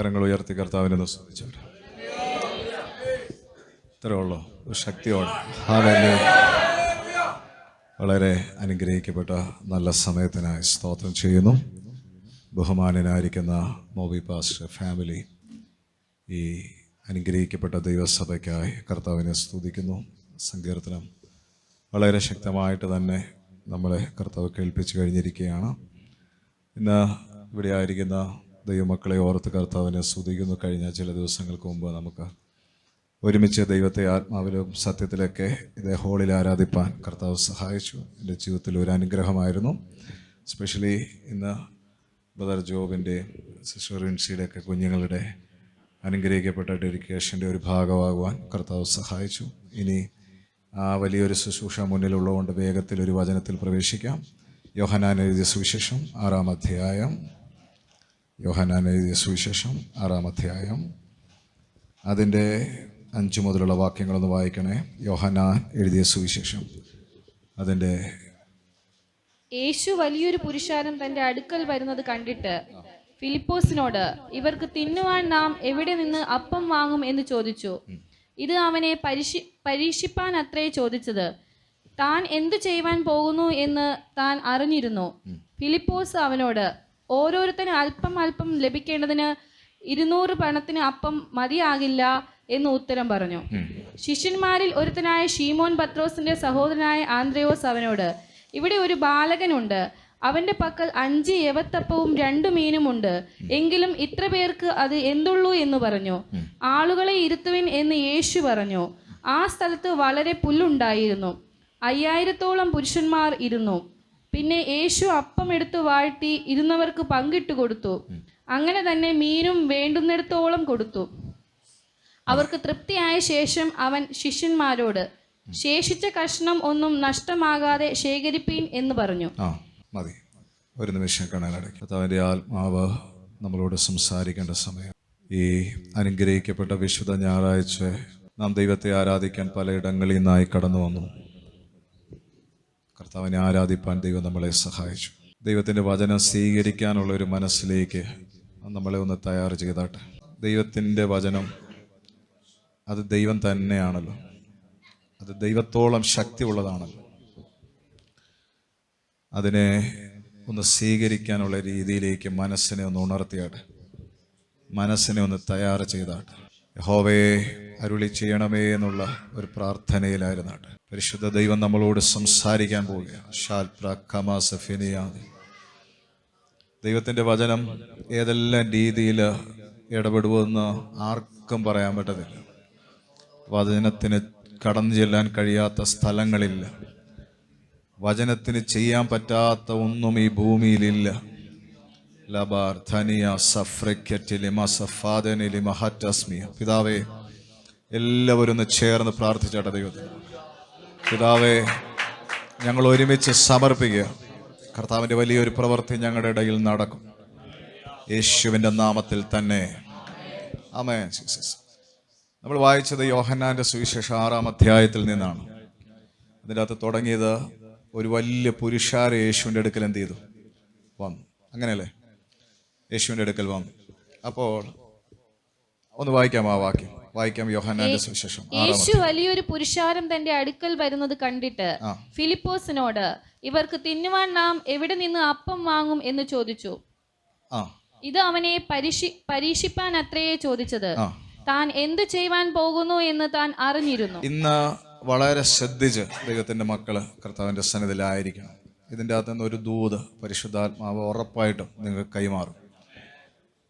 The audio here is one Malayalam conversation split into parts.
കരങ്ങൾ ഉയർത്തി കർത്താവിനെ സ്തുതിച്ചവർ ഇത്രേ ഉള്ളൂ. ശക്തിയോടെ വളരെ അനുഗ്രഹിക്കപ്പെട്ട നല്ല സമയത്തിനായി സ്തോത്രം ചെയ്യുന്നു. ബഹുമാനനായിരിക്കുന്ന മോബി പാസ്റ്റർ ഫാമിലി, ഈ അനുഗ്രഹിക്കപ്പെട്ട ദൈവസഭയ്ക്കായി കർത്താവിനെ സ്തുതിക്കുന്നു. സങ്കീർത്തനം വളരെ ശക്തമായിട്ട് തന്നെ നമ്മളെ കർത്താവ് കേൾപ്പിച്ചു കഴിഞ്ഞിരിക്കുകയാണ്. ഇന്ന് ഇവിടെ ആയിരിക്കുന്ന ദൈവമക്കളെ ഓർത്ത് കർത്താവിനെ സ്തുതിക്കുന്നു. കഴിഞ്ഞ ചില ദിവസങ്ങൾക്ക് മുമ്പ് നമുക്ക് ഒരുമിച്ച് ദൈവത്തെ ആത്മാവിലും സത്യത്തിലൊക്കെ ഇതേ ഹോളിൽ ആരാധിപ്പാൻ കർത്താവ് സഹായിച്ചു. എൻ്റെ ജീവിതത്തിൽ ഒരു അനുഗ്രഹമായിരുന്നു. എസ്പെഷ്യലി ഇന്ന് ബ്രദർ ജോബിൻ്റെ സിസ്റ്റർ റിൻസിയുടെയൊക്കെ കുഞ്ഞുങ്ങളുടെ അനുഗ്രഹിക്കപ്പെട്ട ഡെഡിക്കേഷൻ്റെ ഒരു ഭാഗമാകുവാൻ കർത്താവ് സഹായിച്ചു. ഇനി ആ വലിയൊരു ശുശ്രൂഷ മുന്നിലുള്ളതുകൊണ്ട് വേഗത്തിൽ ഒരു വചനത്തിൽ പ്രവേശിക്കാം. യോഹന്നാൻ എഴുതിയ സുവിശേഷം 6-ാം അധ്യായം. യോഹന്നാൻ എഴുതിയ സുവിശേഷം 6-ാം അധ്യായം അതിൻ്റെ 5 മുതലുള്ള വാക്യങ്ങളൊന്ന് വായിക്കണേ. യോഹന്നാൻ എഴുതിയ സുവിശേഷം അതിൻ്റെ. യേശു വലിയൊരു പുരുഷാരം തന്റെ അടുക്കൽ വരുന്നത് കണ്ടിട്ട് ഫിലിപ്പോസിനോട്, ഇവർക്ക് തിന്നുവാൻ നാം എവിടെ നിന്ന് അപ്പം വാങ്ങും എന്ന് ചോദിച്ചു. ഇത് അവനെ പരീക്ഷിപ്പാൻ അത്രേ ചോദിച്ചത്. താൻ എന്തു ചെയ്യുവാൻ പോകുന്നു എന്ന് താൻ അറിഞ്ഞിരുന്നു. ഫിലിപ്പോസ് അവനോട്, ഓരോരുത്തന് അല്പം അല്പം ലഭിക്കേണ്ടതിന് 200 പണത്തിന് അപ്പം മതിയാകില്ല എന്ന് ഉത്തരം പറഞ്ഞു. ശിഷ്യന്മാരിൽ ഒരുത്തനായ ശീമോൻ പത്രോസിന്റെ സഹോദരനായ ആന്ത്രയോസ് അവനോട്, ഇവിടെ ഒരു ബാലകനുണ്ട്, അവന്റെ പക്കൽ 5 യവത്തപ്പവും 2 മീനുമുണ്ട്, എങ്കിലും ഇത്ര പേർക്ക് അത് എന്തുള്ളൂ എന്ന് പറഞ്ഞു. ആളുകളെ ഇരുത്തുവിൻ എന്ന് യേശു പറഞ്ഞു. ആ സ്ഥലത്ത് വളരെ പുല്ലുണ്ടായിരുന്നു. 5000-ഓളം പുരുഷന്മാർ ഇരുന്നു. പിന്നെ യേശു അപ്പം എടുത്തു വാഴ്ത്തി ഇരുന്നവർക്ക് പങ്കിട്ട് കൊടുത്തു. അങ്ങനെ തന്നെ മീനും വേണ്ടുന്നിടത്തോളം കൊടുത്തു. അവർക്ക് തൃപ്തിയായ ശേഷം അവൻ ശിഷ്യന്മാരോട്, ശേഷിച്ച കഷ്ണം ഒന്നും നഷ്ടമാകാതെ ശേഖരിപ്പീൻ എന്ന് പറഞ്ഞു. മതി, ഒരു നിമിഷം കാണാനടക്കി. കർത്താവിൻ്റെ ആത്മാവ് നമ്മളോട് സംസാരിക്കേണ്ട സമയം. ഈ അനുഗ്രഹിക്കപ്പെട്ട വിശുദ്ധ ഞായറാഴ്ച നാം ദൈവത്തെ ആരാധിക്കാൻ പലയിടങ്ങളിൽ നിന്നായി കടന്നു വന്നു. കർത്താവിനെ ആരാധിപ്പാൻ ദൈവം നമ്മളെ സഹായിച്ചു. ദൈവത്തിൻ്റെ വചനം സ്വീകരിക്കാനുള്ള ഒരു മനസ്സിലേക്ക് നമ്മളെ ഒന്ന് തയ്യാർ ചെയ്താട്ടെ. ദൈവത്തിൻ്റെ വചനം അത് ദൈവം തന്നെയാണല്ലോ, അത് ദൈവത്തോളം ശക്തി ഉള്ളതാണല്ലോ. അതിനെ ഒന്ന് സ്വീകരിക്കാനുള്ള രീതിയിലേക്ക് മനസ്സിനെ ഒന്ന് ഉണർത്തിയാട്ടെ, മനസ്സിനെ ഒന്ന് തയ്യാർ ചെയ്താട്ടെ. യഹോവയെ അരുളി ചെയ്യണമേ എന്നുള്ള ഒരു പ്രാർത്ഥനയിലായിരുന്നാട്ടെ. പരിശുദ്ധ ദൈവം നമ്മളോട് സംസാരിക്കാൻ പോവുകയാണ്. ദൈവത്തിൻ്റെ വചനം ഏതെല്ലാം രീതിയിൽ ഇടപെടുമെന്ന് ആർക്കും പറയാൻ പറ്റത്തില്ല. വചനത്തിന് കടന്നു ചെല്ലാൻ കഴിയാത്ത സ്ഥലങ്ങളില്ല. വചനത്തിന് ചെയ്യാൻ പറ്റാത്ത ഒന്നും ഈ ഭൂമിയിലില്ല. പിതാവേ, എല്ലാവരും ഒന്ന് ചേർന്ന് പ്രാർത്ഥിച്ചാട്ടെ. ദൈവത്തിന് പിതാവേ, ഞങ്ങൾ ഒരുമിച്ച് സമർപ്പിക്കുക. കർത്താവിൻ്റെ വലിയൊരു പ്രവൃത്തി ഞങ്ങളുടെ ഇടയിൽ നടക്കും, യേശുവിൻ്റെ നാമത്തിൽ തന്നെ. ആമേൻ. നമ്മൾ വായിച്ചത് യോഹന്നാൻ്റെ സുവിശേഷം 6-ാം അധ്യായത്തിൽ നിന്നാണ്. അതിൻ്റെ അകത്ത് തുടങ്ങിയത് ഒരു വലിയ പുരുഷാര യേശുവിൻ്റെ അടുക്കൽ എന്ത് ചെയ്തു? വന്നു. അങ്ങനെയല്ലേ? യേശുവിൻ്റെ അടുക്കൽ വന്നു. അപ്പോൾ ഒന്ന് വായിക്കാം, ആ വാക്യം വായിക്കാം. യോഹന്നാന്റെ സുവിശേഷം. യേശു വലിയൊരു പുരുഷാരം തന്റെ അടുക്കൽ വരുന്നത് കണ്ടിട്ട് ഫിലിപ്പോസിനോട്, ഇവർക്ക് തിന്നുവാൻ നാം എവിടെ നിന്ന് അപ്പം വാങ്ങും എന്ന് ചോദിച്ചു. ഇത് അവനെ പരീക്ഷിപ്പാൻ അത്രേ ചോദിച്ചത്. താൻ എന്ത് ചെയ്യുവാൻ പോകുന്നു എന്ന് താൻ അറിഞ്ഞിരുന്നു. ഇന്ന് വളരെ ശ്രദ്ധിച്ച് ദൈവത്തിൻ്റെ മക്കള് കർത്താവിൻ്റെ സന്നിധിയിലായിരിക്കണം. ഇതിൻ്റെ അകത്ത് നിന്ന് ഒരു ദൂത് പരിശുദ്ധാത്മാവ് ഉറപ്പായിട്ടും നിങ്ങൾക്ക് കൈമാറും.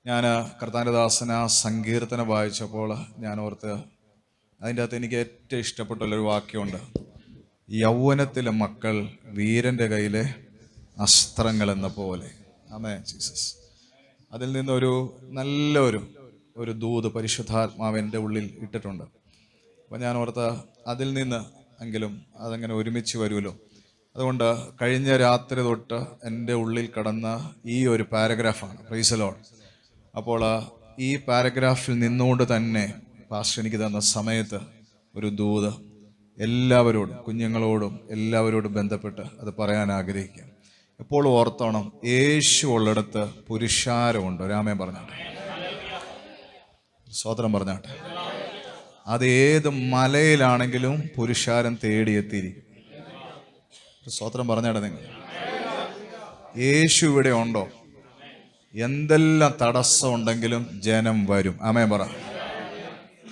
ഞാൻ കർത്താവിൻ്റെ ദാസന സങ്കീർത്തനം വായിച്ചപ്പോൾ ഞാൻ ഓർത്ത്, അതിൻ്റെ അകത്ത് എനിക്ക് ഏറ്റവും ഇഷ്ടപ്പെട്ടുള്ളൊരു വാക്യമുണ്ട്. യൗവനത്തിലെ മക്കൾ വീരൻ്റെ കയ്യിലെ അസ്ത്രങ്ങൾ എന്ന പോലെ. ആമേൻ ജീസസ്. അതിൽ നിന്നൊരു നല്ലൊരു ദൂത് പരിശുദ്ധാത്മാവ് എൻ്റെ ഉള്ളിൽ ഇട്ടിട്ടുണ്ട്. അപ്പോൾ ഞാൻ ഓർത്ത അതിൽ നിന്ന് എങ്കിലും അതങ്ങനെ ഒരുമിച്ച് വരുമല്ലോ. അതുകൊണ്ട് കഴിഞ്ഞ രാത്രി തൊട്ട് എൻ്റെ ഉള്ളിൽ കടന്ന ഈ ഒരു പാരഗ്രാഫാണ്. Price the Lord. അപ്പോൾ ഈ പാരഗ്രാഫിൽ നിന്നുകൊണ്ട് തന്നെ പാസ്റ്റർ എനിക്ക് തന്ന സമയത്ത് ഒരു ദൂത് എല്ലാവരോടും, കുഞ്ഞുങ്ങളോടും എല്ലാവരോടും ബന്ധപ്പെട്ട് അത് പറയാൻ ആഗ്രഹിക്കുക. എപ്പോഴും ഓർത്തോണം, യേശു ഉള്ളിടത്ത് പുരുഷാരമുണ്ട്. രാമൻ പറഞ്ഞു. സ്വതന്ത്രം പറഞ്ഞാട്ടെ. അത് ഏത് മലയിലാണെങ്കിലും പുരുഷാരം തേടിയെത്തിയിരിക്കും. സ്വതന്ത്രം പറഞ്ഞാട്ടെ. നിങ്ങൾ യേശു ഇവിടെ ഉണ്ടോ? എന്തെല്ലാം തടസ്സം ഉണ്ടെങ്കിലും ജനം വരും. ആമേൻ പറ.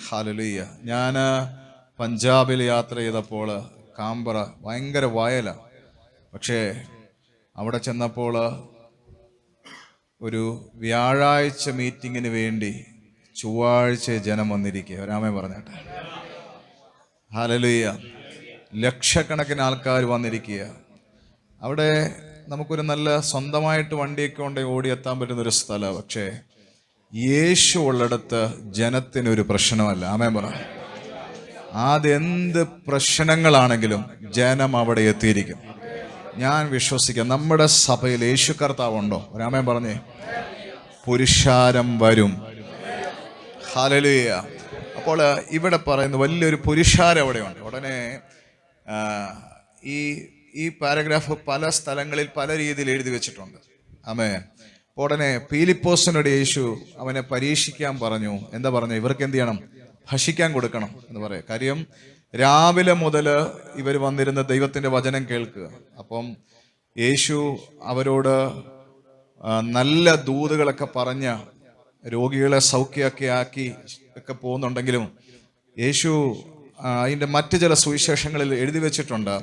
ഹല്ലേലൂയ. ഞാൻ പഞ്ചാബിൽ യാത്ര ചെയ്തപ്പോൾ കാംബറ ഭയങ്കര വയലാണ്. പക്ഷേ അവിടെ ചെന്നപ്പോൾ ഒരു വ്യാഴാഴ്ച മീറ്റിങ്ങിന് വേണ്ടി ചൊവ്വാഴ്ച ജനം വന്നിരിക്കുക. ഒരാമേ പറഞ്ഞാട്ടെ. ഹല്ലേലൂയ. ലക്ഷക്കണക്കിന് ആൾക്കാർ വന്നിരിക്കുക. അവിടെ നമുക്കൊരു നല്ല സ്വന്തമായിട്ട് വണ്ടിയൊക്കെ ഉണ്ടെങ്കിൽ ഓടിയെത്താൻ പറ്റുന്നൊരു സ്ഥലമാണ്. പക്ഷേ യേശു ഉള്ളിടത്ത് ജനത്തിനൊരു പ്രശ്നമല്ല. ആമേൻ പറ. അതെന്ത് പ്രശ്നങ്ങളാണെങ്കിലും ജനം അവിടെ എത്തിയിരിക്കും. ഞാൻ വിശ്വസിക്കാം നമ്മുടെ സഭയിൽ യേശു കർത്താവുണ്ടോ? ഒരാമേൻ പറഞ്ഞേ. പുരുഷാരം വരും. ഹല്ലേലൂയ. അപ്പോൾ ഇവിടെ പറയുന്ന വലിയൊരു പുരുഷാരം അവിടെയുണ്ട്. ഉടനെ ഈ പാരഗ്രാഫ് പല സ്ഥലങ്ങളിൽ പല രീതിയിൽ എഴുതി വെച്ചിട്ടുണ്ട്. ആമേൻ. ഉടനെ ഫിലിപ്പോസിനോട് യേശു അവനെ പരീക്ഷിക്കാൻ പറഞ്ഞു. എന്താ പറഞ്ഞു? ഇവർക്ക് എന്ത് ചെയ്യണം? ഭക്ഷിക്കാൻ കൊടുക്കണം എന്ന് പറയാം. കാര്യം രാവിലെ മുതൽ ഇവർ വന്നിരുന്ന ദൈവത്തിൻ്റെ വചനം കേൾക്കുക. അപ്പം യേശു അവരോട് നല്ല ദൂതുകളൊക്കെ പറഞ്ഞ രോഗികളെ സൗഖ്യമൊക്കെ ആക്കി ഒക്കെ പോകുന്നുണ്ടെങ്കിലും യേശു അതിൻ്റെ മറ്റ് ചില സുവിശേഷങ്ങളിൽ എഴുതി വെച്ചിട്ടുണ്ട്.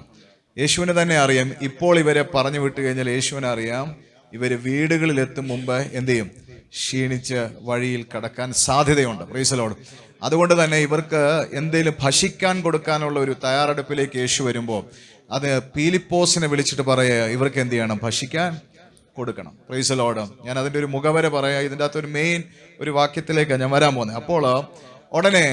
യേശുവിന് തന്നെ അറിയാം ഇപ്പോൾ ഇവരെ പറഞ്ഞു വിട്ട് കഴിഞ്ഞാൽ യേശുവിനെ അറിയാം ഇവർ വീടുകളിലെത്തും മുമ്പ് എന്ത് ചെയ്യും? ക്ഷീണിച്ച് വഴിയിൽ കടക്കാൻ സാധ്യതയുണ്ട്. Price the Lord. അതുകൊണ്ട് തന്നെ ഇവർക്ക് എന്തെങ്കിലും ഭക്ഷിക്കാൻ കൊടുക്കാനുള്ള ഒരു തയ്യാറെടുപ്പിലേക്ക് യേശു വരുമ്പോൾ അത് ഫിലിപ്പോസിനെ വിളിച്ചിട്ട് പറയുക, ഇവർക്ക് എന്ത് ചെയ്യണം? ഭക്ഷിക്കാൻ കൊടുക്കണം. Price the Lord. ഞാൻ അതിൻ്റെ ഒരു മുഖവര പറയാം. ഇതിൻ്റെ അകത്തൊരു മെയിൻ ഒരു വാക്യത്തിലേക്കാണ് ഞാൻ വരാൻ പോകുന്നത്. അപ്പോൾ ഉടനെ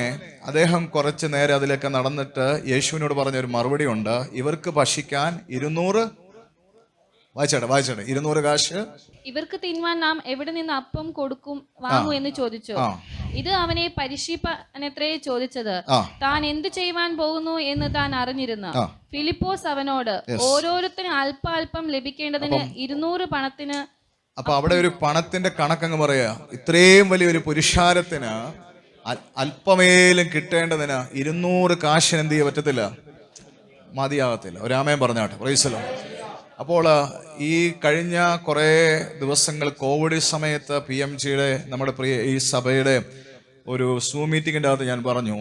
അദ്ദേഹം കുറച്ച് നേരം അതിലേക്ക് നടന്നിട്ട് യേശുവിനോട് പറഞ്ഞൊരു മറുപടി ഉണ്ട്. ഇവർക്ക് ഭക്ഷിക്കാൻ 200 വായിച്ചേട്ടെ 200 കാശ് ഇവർക്ക് തിന്മാൻ നാം എവിടെ നിന്ന് അപ്പം വാങ്ങൂ എന്ന് ചോദിച്ചു. ഇത് അവനെ പരീക്ഷിപ്പാനത്രേ ചോദിച്ചത്. താൻ എന്ത് ചെയ്യുവാൻ പോകുന്നു എന്ന് താൻ അറിഞ്ഞിരുന്നു. ഫിലിപ്പോസ് അവനോട് ഓരോരുത്തരും അല്പം ലഭിക്കേണ്ടതിന് 200 പണത്തിന്. അപ്പൊ അവിടെ ഒരു പണത്തിന്റെ കണക്കങ്ങ് പറയാ. ഇത്രയും വലിയൊരു പുരുഷാരത്തിന് അല്പമേലും കിട്ടേണ്ടതിന് 200 കാശിന് എന്ത് ചെയ്യാൻ പറ്റത്തില്ല? മതിയാകത്തില്ല. ഒരാമയം പറഞ്ഞാട്ടെ. Price the Lord. അപ്പോൾ ഈ കഴിഞ്ഞ കുറേ ദിവസങ്ങൾ കോവിഡ് സമയത്ത് PMGയുടെ നമ്മുടെ പ്രിയ ഈ സഭയുടെ ഒരു സൂം മീറ്റിങ്ങിൻ്റെ അകത്ത് ഞാൻ പറഞ്ഞു,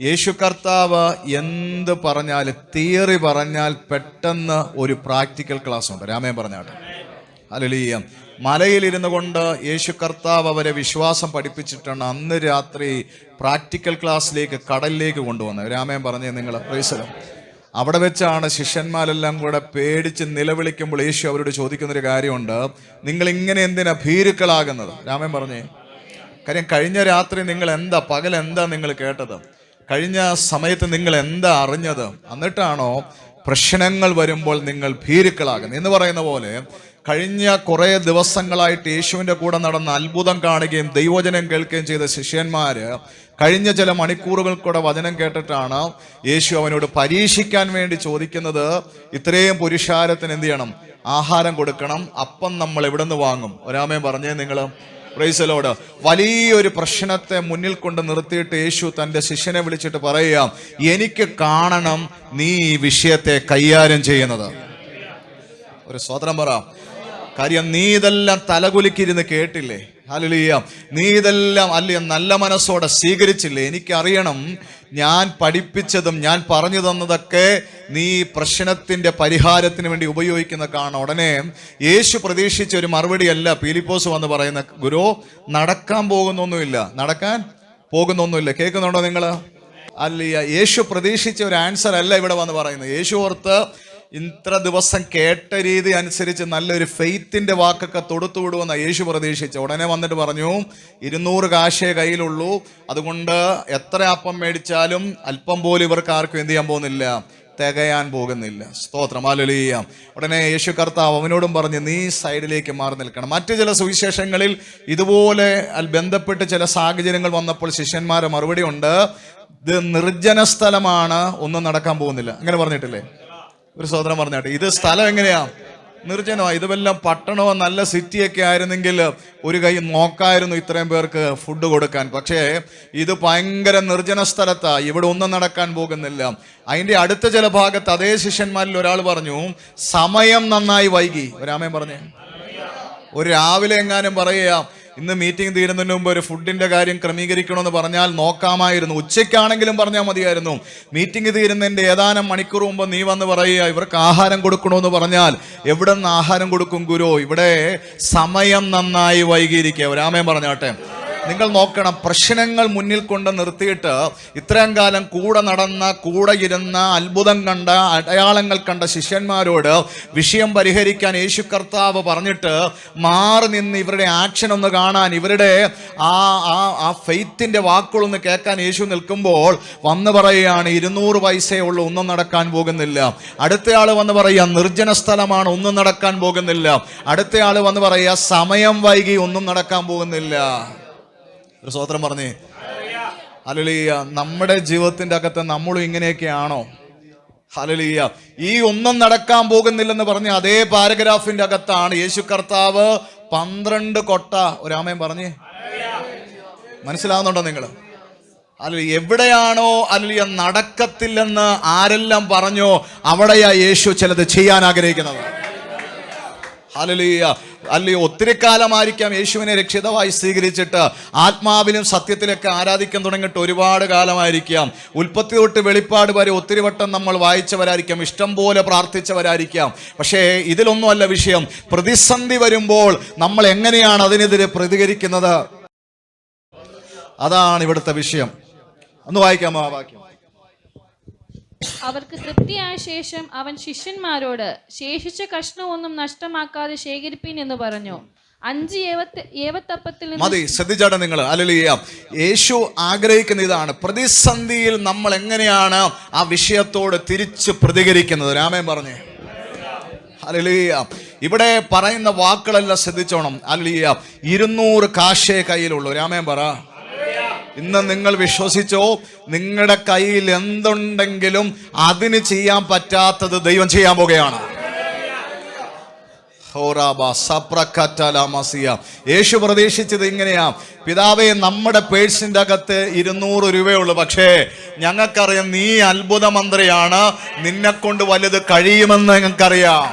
യേശു കർത്താവ് എന്ത് പറഞ്ഞാൽ തിയറി പറഞ്ഞാൽ പെട്ടെന്ന് ഒരു പ്രാക്ടിക്കൽ ക്ലാസ് ഉണ്ട്. രാമയം പറഞ്ഞാട്ടെ. ഹല്ലേലൂയ. മലയിലിരുന്നു കൊണ്ട് യേശു കർത്താവ് അവരെ വിശ്വാസം പഠിപ്പിച്ചിട്ടാണ് അന്ന് രാത്രി പ്രാക്ടിക്കൽ ക്ലാസ്സിലേക്ക് കടലിലേക്ക് കൊണ്ടുവന്നത്. രാമയം പറഞ്ഞേ നിങ്ങൾ. Price the Lord. അവിടെ വെച്ചാണ് ശിഷ്യന്മാരെല്ലാം കൂടെ പേടിച്ച് നിലവിളിക്കുമ്പോൾ യേശു അവരോട് ചോദിക്കുന്നൊരു കാര്യമുണ്ട്. നിങ്ങൾ ഇങ്ങനെ എന്തിനാ ഭീരുക്കളാകുന്നത്? രാമൻ പറഞ്ഞേ. കാര്യം കഴിഞ്ഞ രാത്രി നിങ്ങൾ എന്താ, പകൽ എന്താ നിങ്ങൾ കേട്ടത്? കഴിഞ്ഞ സമയത്ത് നിങ്ങൾ എന്താ അറിഞ്ഞത്? എന്നിട്ടാണോ പ്രശ്നങ്ങൾ വരുമ്പോൾ നിങ്ങൾ ഭീരുക്കളാകുന്നത്? എന്ന് പറയുന്ന പോലെ കഴിഞ്ഞ കുറേ ദിവസങ്ങളായിട്ട് യേശുവിൻ്റെ കൂടെ നടന്ന അത്ഭുതം കാണുകയും ദൈവവചനം കേൾക്കുകയും ചെയ്ത ശിഷ്യന്മാര് കഴിഞ്ഞ ചില മണിക്കൂറുകൾ കൂടെ വചനം കേട്ടിട്ടാണ് യേശു അവനോട് പരീക്ഷിക്കാൻ വേണ്ടി ചോദിക്കുന്നത്. ഇത്രയും പുരുഷാരത്തിന് എന്ത് ചെയ്യണം? ആഹാരം കൊടുക്കണം. അപ്പം നമ്മൾ എവിടെ നിന്ന് വാങ്ങും? ഒരാമയം പറഞ്ഞേ നിങ്ങൾ. Price the Lord. വലിയൊരു പ്രശ്നത്തെ മുന്നിൽ കൊണ്ട് നിർത്തിയിട്ട് യേശു തൻ്റെ ശിഷ്യനെ വിളിച്ചിട്ട് പറയുക, എനിക്ക് കാണണം നീ ഈ വിഷയത്തെ കൈകാര്യം ചെയ്യുന്നത്. ഒരു സ്വതന്ത്രം പറ. കാര്യം നീ ഇതെല്ലാം തലകുലുക്കിയിരുന്ന് കേട്ടില്ലേ? ഹല്ലേലൂയ. നീ ഇതെല്ലാം നല്ല മനസ്സോടെ സ്വീകരിച്ചില്ലേ? എനിക്കറിയണം ഞാൻ പഠിപ്പിച്ചതും ഞാൻ പറഞ്ഞു തന്നതൊക്കെ നീ പ്രശ്നത്തിന്റെ പരിഹാരത്തിന് വേണ്ടി ഉപയോഗിക്കുന്ന കാണാം. ഉടനെ യേശു പ്രതീക്ഷിച്ച ഒരു മറുപടിയല്ല ഫിലിപ്പോസ് വന്ന് പറയുന്ന, ഗുരു നടക്കാൻ പോകുന്നൊന്നുമില്ല. കേൾക്കുന്നുണ്ടോ നിങ്ങൾ? അല്ല, യേശു പ്രതീക്ഷിച്ച ഒരു ആൻസർ അല്ല ഇവിടെ വന്ന് പറയുന്നത്. യേശു ഓർത്ത് ഇത്ര ദിവസം കേട്ട രീതി അനുസരിച്ച് നല്ലൊരു ഫെയ്ത്തിന്റെ വാക്കൊക്കെ തൊടുത്തു വിടുമെന്ന യേശു പ്രതീക്ഷിച്ച. ഉടനെ വന്നിട്ട് പറഞ്ഞു, 200 കാശേ കയ്യിലുള്ളൂ, അതുകൊണ്ട് എത്ര അപ്പം മേടിച്ചാലും അല്പം പോലും ഇവർക്ക് ആർക്കും എന്ത് ചെയ്യാൻ പോകുന്നില്ല, തികയാൻ പോകുന്നില്ല. സ്തോത്രം. ഹല്ലേലൂയ. ഉടനെ യേശു കർത്താവ് അവനോടും പറഞ്ഞ്, നീ സൈഡിലേക്ക് മാറി നിൽക്കണം. മറ്റു ചില സുവിശേഷങ്ങളിൽ ഇതുപോലെ ബന്ധപ്പെട്ട് ചില സാഹചര്യങ്ങൾ വന്നപ്പോൾ ശിഷ്യന്മാരെ മറുപടി ഉണ്ട്, ഇത് നിർജ്ജന സ്ഥലമാണ്, ഒന്നും നടക്കാൻ പോകുന്നില്ല. അങ്ങനെ പറഞ്ഞിട്ടില്ലേ? ഒരു സഹോദരൻ പറഞ്ഞാട്ടെ. ഇത് സ്ഥലം എങ്ങനെയാ? നിർജ്ജനമാണ്. ഇത് വല്ല പട്ടണമോ നല്ല സിറ്റിയൊക്കെ ആയിരുന്നെങ്കിൽ ഒരു കൈ നോക്കായിരുന്നു ഇത്രയും പേർക്ക് ഫുഡ് കൊടുക്കാൻ. പക്ഷേ ഇത് ഭയങ്കര നിർജ്ജന സ്ഥലത്താണ്, ഇവിടെ ഒന്നും നടക്കാൻ പോകുന്നില്ല. അതിൻ്റെ അടുത്ത ചില ഭാഗത്ത് അതേ ശിഷ്യന്മാരിൽ ഒരാൾ പറഞ്ഞു, സമയം നന്നായി വൈകി. ഒരാമയും പറഞ്ഞേ. ഒരു രാവിലെ എങ്ങാനും പറയുക, ഇന്ന് മീറ്റിംഗ് തീരുന്നതിന് മുമ്പ് ഒരു ഫുഡിൻ്റെ കാര്യം ക്രമീകരിക്കണമെന്ന് പറഞ്ഞാൽ നോക്കാമായിരുന്നു. ഉച്ചയ്ക്കാണെങ്കിലും പറഞ്ഞാൽ മതിയായിരുന്നു. മീറ്റിംഗ് തീരുന്നതിൻ്റെ ഏതാനും മണിക്കൂർ മുമ്പ് നീ വന്ന് പറയുക ഇവർക്ക് ആഹാരം കൊടുക്കണമെന്ന് പറഞ്ഞാൽ എവിടെ നിന്ന് ആഹാരം കൊടുക്കും ഗുരു? ഇവിടെ സമയം നന്നായി വൈകിയിരിക്കുക. ഒരാമയും പറഞ്ഞാട്ടെ. നിങ്ങൾ നോക്കണം, പ്രശ്നങ്ങൾ മുന്നിൽ കൊണ്ട് നിർത്തിയിട്ട് ഇത്രയും കാലം കൂടെ നടന്ന, കൂടെ ഇരുന്ന, അത്ഭുതം കണ്ട, അടയാളങ്ങൾ കണ്ട ശിഷ്യന്മാരോട് വിഷയം പരിഹരിക്കാൻ യേശു കർത്താവ് പറഞ്ഞിട്ട് മാറി നിന്ന് ഇവരുടെ ആക്ഷൻ ഒന്ന് കാണാൻ, ഇവരുടെ ആ ഫെയ്ത്തിൻ്റെ വാക്കുകളൊന്ന് കേൾക്കാൻ യേശു നിൽക്കുമ്പോൾ വന്ന് പറയുകയാണ് 200 പൈസയേ ഉള്ളൂ, ഒന്നും നടക്കാൻ പോകുന്നില്ല. അടുത്തയാൾ വന്ന് പറയുക നിർജ്ജന സ്ഥലമാണ്, ഒന്നും നടക്കാൻ പോകുന്നില്ല. അടുത്തയാൾ വന്ന് പറയുക സമയം വൈകി, ഒന്നും നടക്കാൻ പോകുന്നില്ല. ഒരു സ്തോത്രം പറഞ്ഞേ. ഹല്ലേലൂയ. നമ്മുടെ ജീവിതത്തിൻ്റെ അകത്ത് നമ്മളും ഇങ്ങനെയൊക്കെയാണോ? ഹല്ലേലൂയ. ഈ ഒന്നും നടക്കാൻ പോകുന്നില്ലെന്ന് പറഞ്ഞ അതേ പാരഗ്രാഫിന്റെ അകത്താണ് യേശു കർത്താവ് 12 കൊട്ട. ഒരാമയും പറഞ്ഞേ. മനസ്സിലാവുന്നുണ്ടോ നിങ്ങൾ? ഹല്ലേലൂയ. എവിടെയാണോ ഹല്ലേലൂയ നടക്കത്തില്ലെന്ന് ആരെല്ലാം പറഞ്ഞോ അവിടെയാ യേശു ചിലത് ചെയ്യാൻ ആഗ്രഹിക്കുന്നത്. ഹല്ലേലൂയ. അല്ലയോ, ഒത്തിരി കാലമായിരിക്കാം യേശുവിനെ രക്ഷിതാവായി സ്വീകരിച്ചിട്ട്, ആത്മാവിലും സത്യത്തിലൊക്കെ ആരാധിക്കാൻ തുടങ്ങിയിട്ട് ഒരുപാട് കാലമായിരിക്കാം. ഉൽപ്പത്തി തൊട്ട് വെളിപ്പാട് വരെ ഒത്തിരി വട്ടം നമ്മൾ വായിച്ചവരായിരിക്കാം, ഇഷ്ടം പോലെ പ്രാർത്ഥിച്ചവരായിരിക്കാം. പക്ഷേ ഇതിലൊന്നുമല്ല വിഷയം. പ്രതിസന്ധി വരുമ്പോൾ നമ്മൾ എങ്ങനെയാണ് അതിനെതിരെ പ്രതികരിക്കുന്നത്, അതാണ് ഇവിടുത്തെ വിഷയം. ഒന്ന് വായിക്കാമോ ആ വാക്യം? അവർക്ക് തൃപ്തിയായ ശേഷം അവൻ ശിഷ്യന്മാരോട് ശേഷിച്ച കഷ്ണമൊന്നും നഷ്ടമാക്കാതെ ശേഖരിപ്പീൻ എന്ന് പറഞ്ഞു. 5 ഏവത്തപ്പത്തിൽ മതി. ശ്രദ്ധിച്ചാട്ടെ നിങ്ങൾ. ഹല്ലേലൂയ. യേശു ആഗ്രഹിക്കുന്ന ഇതാണ്. പ്രതിസന്ധിയിൽ നമ്മൾ എങ്ങനെയാണ് ആ വിഷയത്തോട് തിരിച്ച് പ്രതികരിക്കുന്നത്. രാമൻ പറഞ്ഞേ. ഹല്ലേലൂയ. ഇവിടെ പറയുന്ന വാക്കുകളെല്ലാം ശ്രദ്ധിച്ചോണം. ഹല്ലേലൂയ. 200 കാശേ കയ്യിലുള്ളൂ. രാമൻ പറ. ഇന്ന് നിങ്ങൾ വിശ്വസിച്ചോ, നിങ്ങളുടെ കയ്യിൽ എന്തുണ്ടെങ്കിലും അതിന് ചെയ്യാൻ പറ്റാത്തത് ദൈവം ചെയ്യാൻ പോകുകയാണ്. യേശു പ്രതീക്ഷിച്ചത് ഇങ്ങനെയാ, പിതാവേ നമ്മുടെ പേഴ്സിന്റെ അകത്ത് 200 രൂപയുള്ളൂ, പക്ഷേ ഞങ്ങൾക്കറിയാം നീ അത്ഭുത മന്ത്രിയാണ്, നിന്നെ കൊണ്ട് വലുത് കഴിയുമെന്ന് ഞങ്ങൾക്കറിയാം.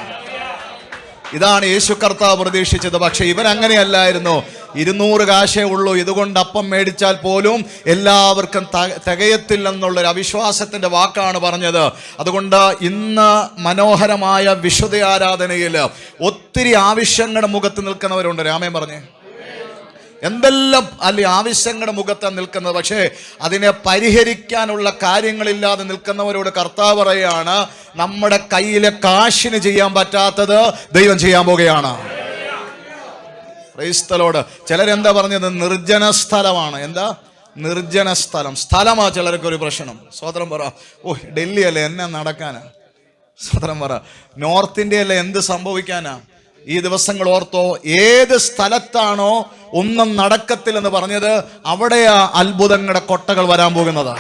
ഇതാണ് യേശു കർത്താവ് പ്രതീക്ഷിച്ചത്. പക്ഷെ ഇവൻ അങ്ങനെയല്ലായിരുന്നു. 200 കാശേ ഉള്ളൂ, ഇതുകൊണ്ട് അപ്പം മേടിച്ചാൽ പോലും എല്ലാവർക്കും തികയത്തില്ലെന്നുള്ളൊരു അവിശ്വാസത്തിന്റെ വാക്കാണ് പറഞ്ഞത്. അതുകൊണ്ട് ഇന്ന് മനോഹരമായ വിശുദ്ധ ആരാധനയിൽ ഒത്തിരി ആവശ്യങ്ങളുടെ മുഖത്ത് നിൽക്കുന്നവരുണ്ട്. രാമൻ പറഞ്ഞേ. എന്തെല്ലാം അല്ലെ ആവശ്യങ്ങളുടെ മുഖത്താണ് നിൽക്കുന്നത്, പക്ഷേ അതിനെ പരിഹരിക്കാനുള്ള കാര്യങ്ങളില്ലാതെ നിൽക്കുന്നവരോട് കർത്താവ് പറയാണ്, നമ്മുടെ കയ്യിലെ കാശിന് ചെയ്യാൻ പറ്റാത്തത് ദൈവം ചെയ്യാൻ പോകുകയാണ്. ക്രൈസ്തലോട് ചിലരെന്താ പറഞ്ഞത്? നിർജ്ജന സ്ഥലമാണ്. എന്താ നിർജ്ജന സ്ഥലം? സ്ഥലമാ ചിലർക്കൊരു പ്രശ്നം. സ്വതന്ത്രം പറ. ഓ, ഡൽഹി അല്ലേ എന്നെ നടക്കാനാ? സ്വതന്ത്രം പറ. നോർത്ത് ഇന്ത്യ അല്ലേ എന്ത് സംഭവിക്കാനാ? ഈ ദിവസങ്ങൾ ഓർത്തോ, ഏത് സ്ഥലത്താണോ ഒന്നും നടക്കത്തില്ലെന്ന് പറഞ്ഞത് അവിടെയാ അത്ഭുതങ്ങളുടെ കൊട്ടകൾ വരാൻ പോകുന്നത്.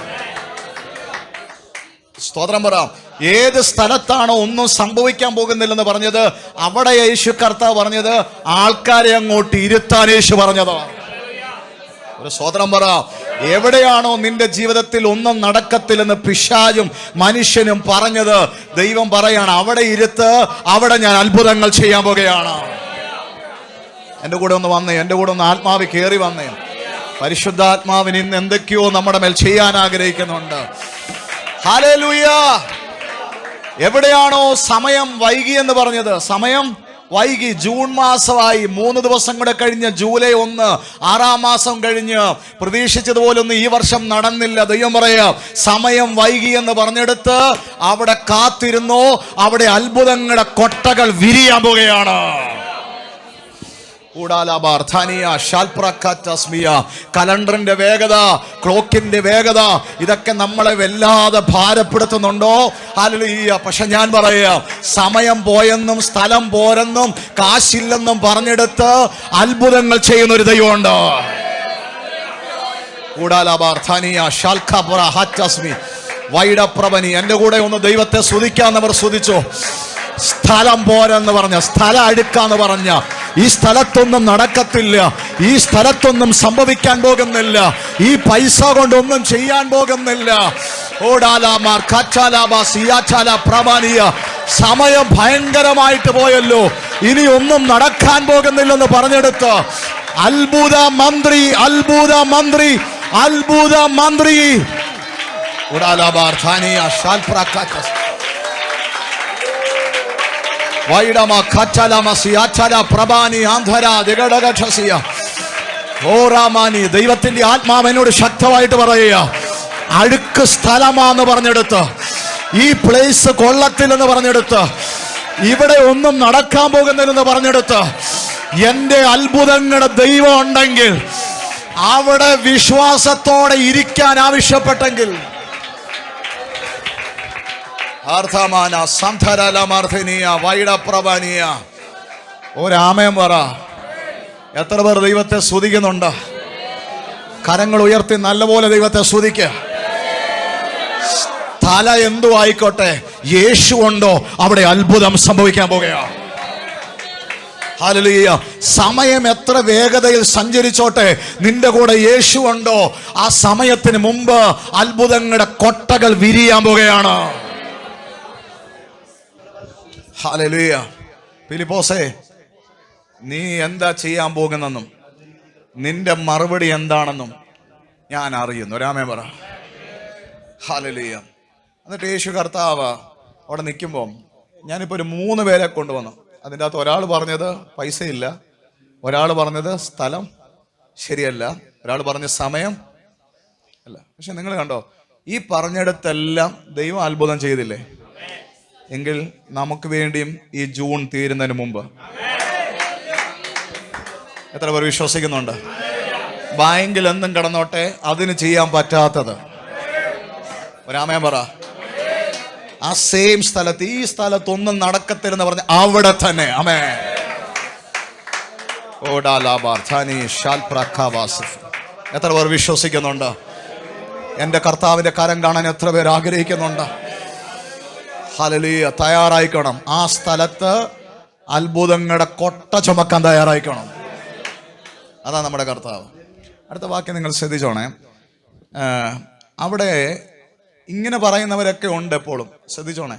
സ്തോത്രം പറ. ഏത് സ്ഥലത്താണോ ഒന്നും സംഭവിക്കാൻ പോകുന്നില്ലെന്ന് പറഞ്ഞത് അവിടെ യേശു കർത്താവ് പറഞ്ഞത് ആൾക്കാരെ അങ്ങോട്ട് ഇരുത്താൻ യേശു പറഞ്ഞത്. ഒരു സ്തോത്രം പറ. എവിടെയാണോ നിന്റെ ജീവിതത്തിൽ ഒന്നും നടക്കത്തില്ലെന്ന് പിശാചും മനുഷ്യനും പറഞ്ഞത്, ദൈവം പറയാണ് അവിടെ ഇരുത്ത്, അവിടെ ഞാൻ അത്ഭുതങ്ങൾ ചെയ്യാൻ പോകുകയാണ്. എൻ്റെ കൂടെ ഒന്ന് വന്നേ, എൻ്റെ കൂടെ ഒന്ന് ആത്മാവ് കയറി വന്നേ. പരിശുദ്ധാത്മാവിന് ഇന്ന് എന്തൊക്കെയോ നമ്മുടെ മേൽ ചെയ്യാൻ ആഗ്രഹിക്കുന്നുണ്ട്. ഹല്ലേലൂയ. എവിടെയാണോ സമയം വൈകി എന്ന് പറഞ്ഞത്, സമയം വൈകി. ജൂൺ മാസമായി, 3 ദിവസം കൂടെ കഴിഞ്ഞ് ജൂലൈ 1, 6-ാം മാസം കഴിഞ്ഞ് പ്രതീക്ഷിച്ചതുപോലൊന്നും ഈ വർഷം നടന്നില്ല. ദൈവം പറയാ സമയം വൈകി എന്ന് പറഞ്ഞെടുത്ത് അവിടെ കാത്തിരുന്നോ, അവിടെ അത്ഭുതങ്ങളുടെ കൊട്ടകൾ വിരിയാൻ പോകുകയാണ്. കലണ്ടറിന്റെ വേഗത, ക്ലോക്കിന്റെ വേഗത, ഇതൊക്കെ നമ്മളെ വല്ലാതെ ഭാരപ്പെടുത്തുന്നുണ്ടോ? ഹല്ലേലൂയ. പക്ഷെ ഞാൻ പറയാം, സമയം പോയെന്നും സ്ഥലം പോരെന്നും കാശില്ലെന്നും പറഞ്ഞെടുത്ത് അത്ഭുതങ്ങൾ ചെയ്യുന്ന ഒരു ദൈവമുണ്ട്. വൈഡപ്രഭനി. എൻ്റെ കൂടെ ഒന്ന് ദൈവത്തെ സ്തുതിക്കാന്നവർ സ്തുതിച്ചോ. സ്ഥലം പോരെന്ന് പറഞ്ഞ, സ്ഥലം അഴുക്കാന്ന് പറഞ്ഞ, ഈ സ്ഥലത്തൊന്നും നടക്കത്തില്ല, ഈ സ്ഥലത്തൊന്നും സംഭവിക്കാൻ പോകുന്നില്ല, ഈ പൈസ കൊണ്ടൊന്നും ചെയ്യാൻ പോകുന്നില്ല. സമയം ഭയങ്കരമായിട്ട് പോയല്ലോ, ഇനി ഒന്നും നടക്കാൻ പോകുന്നില്ലെന്ന് പറഞ്ഞെടുത്ത് അത്ഭുത മന്ത്രി, അത്ഭുത മന്ത്രി, അത്ഭുത മന്ത്രി. ദൈവത്തിന്റെ ആത്മാവ് എന്നോട് ശക്തമായിട്ട് പറയുക, അഴുക്ക് സ്ഥലമാന്ന് പറഞ്ഞെടുത്ത്, ഈ പ്ലേസ് കൊള്ളത്തില്ലെന്ന് പറഞ്ഞെടുത്ത്, ഇവിടെ ഒന്നും നടക്കാൻ പോകുന്നില്ലെന്ന് പറഞ്ഞെടുത്ത്, എന്റെ അത്ഭുതങ്ങളുടെ ദൈവം ഉണ്ടെങ്കിൽ അവിടെ വിശ്വാസത്തോടെ ഇരിക്കാൻ ആവശ്യപ്പെട്ടെങ്കിൽ ഒരാമയം പറ. എത്ര പേർ ദൈവത്തെ സ്തുതിക്കുന്നുണ്ട്? കരങ്ങൾ ഉയർത്തി നല്ലപോലെ ദൈവത്തെ സ്തുതിക്കുക. തല എന്തു ആയിക്കോട്ടെ, യേശു ഉണ്ടോ അവിടെ അത്ഭുതം സംഭവിക്കാൻ പോകുകയാണ്. ഹല്ലേലൂയ. സമയം എത്ര വേഗതയിൽ സഞ്ചരിച്ചോട്ടെ, നിന്റെ കൂടെ യേശു ഉണ്ടോ, ആ സമയത്തിന് മുമ്പ് അത്ഭുതങ്ങളുടെ കൊട്ടകൾ വിരിയാൻ പോകുകയാണ്. ഹല്ലേലൂയ. ഫിലിപ്പോസേ, നീ എന്താ ചെയ്യാൻ പോകുന്നെന്നും നിന്റെ മറുപടി എന്താണെന്നും ഞാൻ അറിയുന്നു. ഒരാമേ പറ. ഹല്ലേലൂയ. എന്നിട്ട് യേശു കർത്താവ് അവിടെ നിൽക്കുമ്പോൾ ഞാനിപ്പോൾ ഒരു 3 പേരെ കൊണ്ടുവന്നു. അതിൻ്റെ അകത്ത് ഒരാൾ പറഞ്ഞത് പൈസയില്ല, ഒരാൾ പറഞ്ഞത് സ്ഥലം ശരിയല്ല, ഒരാൾ പറഞ്ഞ സമയം അല്ല. പക്ഷെ നിങ്ങൾ കണ്ടോ, ഈ പറഞ്ഞിടത്തെല്ലാം ദൈവം അത്ഭുതം ചെയ്തില്ലേ? എങ്കിൽ നമുക്ക് വേണ്ടിയും ഈ ജൂൺ തീരുന്നതിന് മുമ്പ് എത്ര പേർ വിശ്വസിക്കുന്നുണ്ട്? ബാങ്കിൽ എന്തും കിടന്നോട്ടെ, അതിന് ചെയ്യാൻ പറ്റാത്തത് ഒരാമയം പറ. ആ സെയിം സ്ഥലത്ത്, ഈ സ്ഥലത്തൊന്നും നടക്കത്തില്ലെന്ന് പറഞ്ഞ അവിടെ തന്നെ അമേ. എത്ര പേർ വിശ്വസിക്കുന്നുണ്ട്? എൻ്റെ കർത്താവിൻ്റെ കരം കാണാൻ എത്ര പേർ ആഗ്രഹിക്കുന്നുണ്ട്? ഹല്ലേലൂയ. തയ്യാറായിക്കണം. ആ സ്ഥലത്ത് അത്ഭുതങ്ങളുടെ കൊട്ട ചുമക്കാൻ തയ്യാറായിക്കണം. അതാ നമ്മുടെ കർത്താവ്. അടുത്ത വാക്യം നിങ്ങൾ ശ്രദ്ധിച്ചോണേ. അവിടെ ഇങ്ങനെ പറയുന്നവരൊക്കെ ഉണ്ട് എപ്പോഴും. ശ്രദ്ധിച്ചോണേ,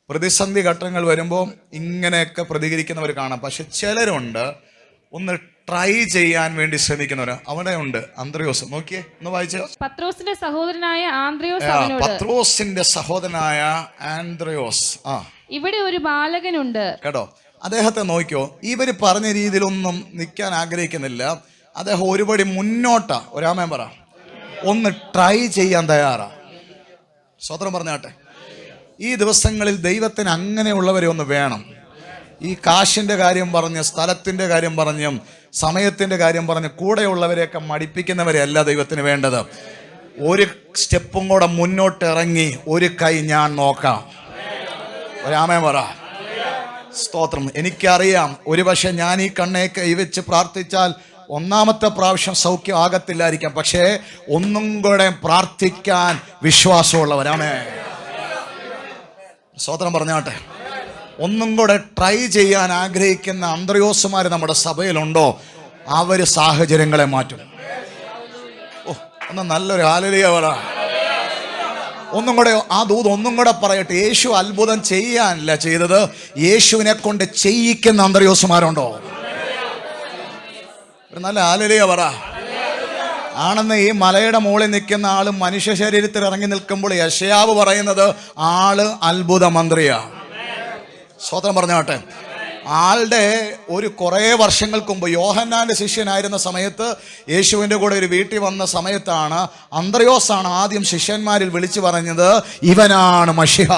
പ്രതിസന്ധി ഘട്ടങ്ങൾ വരുമ്പോൾ ഇങ്ങനെയൊക്കെ പ്രതികരിക്കുന്നവർ കാണാം. പക്ഷെ ചിലരുണ്ട് ഒന്ന് ട്രൈ ചെയ്യാൻ വേണ്ടി ശ്രമിക്കുന്നവർ. അവിടെ ഉണ്ട് അന്ത്രയോസ്. നോക്കിയേ, ഒന്ന് വായിച്ചോ. പത്രോസിന്റെ സഹോദരനായ ആന്ത്രയോസ് പത്രോസിന്റെ സഹോദരനായ ആന്ത്രയോസ്. ഇവിടെ ഒരു ബാലകനുണ്ട് കേട്ടോ. അദ്ദേഹത്തെ നോക്കിയോ, ഇവര് പറഞ്ഞ രീതിയിലൊന്നും നിൽക്കാൻ ആഗ്രഹിക്കുന്നില്ല. അദ്ദേഹം ഒരുപടി മുന്നോട്ടാ. ഒരാമേൻ പറ. ഒന്ന് ട്രൈ ചെയ്യാൻ തയ്യാറാ. സ്വതന്ത്രം പറഞ്ഞാട്ടെ. ഈ ദിവസങ്ങളിൽ ദൈവത്തിന് അങ്ങനെയുള്ളവരെ ഒന്ന് വേണം. ഈ കാശിൻ്റെ കാര്യം പറഞ്ഞ്, സ്ഥലത്തിൻ്റെ കാര്യം പറഞ്ഞും സമയത്തിൻ്റെ കാര്യം പറഞ്ഞ് കൂടെയുള്ളവരെയൊക്കെ മടിപ്പിക്കുന്നവരെയല്ല ദൈവത്തിന് വേണ്ടത്. ഒരു സ്റ്റെപ്പും കൂടെ മുന്നോട്ട് ഇറങ്ങി ഒരു കൈ ഞാൻ നോക്കാം. ഒരാമേ പറ. സ്തോത്രം. എനിക്കറിയാം, ഒരുപക്ഷെ ഞാൻ ഈ കണ്ണേ കൈവച്ച് പ്രാർത്ഥിച്ചാൽ 1ാമത്തെ പ്രാവശ്യം സൗഖ്യം ആകത്തില്ലായിരിക്കാം. പക്ഷേ ഒന്നും കൂടെ പ്രാർത്ഥിക്കാൻ വിശ്വാസമുള്ളവരാമേ. സ്തോത്രം പറഞ്ഞാട്ടെ. ഒന്നും കൂടെ ട്രൈ ചെയ്യാൻ ആഗ്രഹിക്കുന്ന അന്ത്രയോസുമാർ നമ്മുടെ സഭയിലുണ്ടോ? അവര് സാഹചര്യങ്ങളെ മാറ്റും. ഒന്ന് നല്ലൊരു ഹല്ലേലൂയ പറ. ഒന്നും കൂടെ ആ ദൂത് ഒന്നും കൂടെ പറയട്ടെ. യേശു അത്ഭുതം ചെയ്യാനല്ല ചെയ്തത്, യേശുവിനെ കൊണ്ട് ചെയ്യിക്കുന്ന അന്ത്രയോസുമാരുണ്ടോ? ഒരു നല്ല ഹല്ലേലൂയ പറ. ആണെന്ന് ഈ മലയുടെ മുകളിൽ നിൽക്കുന്ന ആള് മനുഷ്യ ശരീരത്തിൽ ഇറങ്ങി നിൽക്കുമ്പോൾ യെശയ്യാവ് പറയുന്നത് ആള് അത്ഭുത മന്ത്രിയാണ്. സ്തോത്രം പറഞ്ഞാട്ടെ. ആളുടെ ഒരു കുറേ വർഷങ്ങൾക്ക് മുമ്പ് യോഹന്നാന്റെ ശിഷ്യനായിരുന്ന സമയത്ത് യേശുവിൻ്റെ കൂടെ ഒരു വീട്ടിൽ വന്ന സമയത്താണ് അന്ത്രയോസാണ് ആദ്യം ശിഷ്യന്മാരിൽ വിളിച്ചു പറഞ്ഞത്, ഇവനാണ് മശിഹ.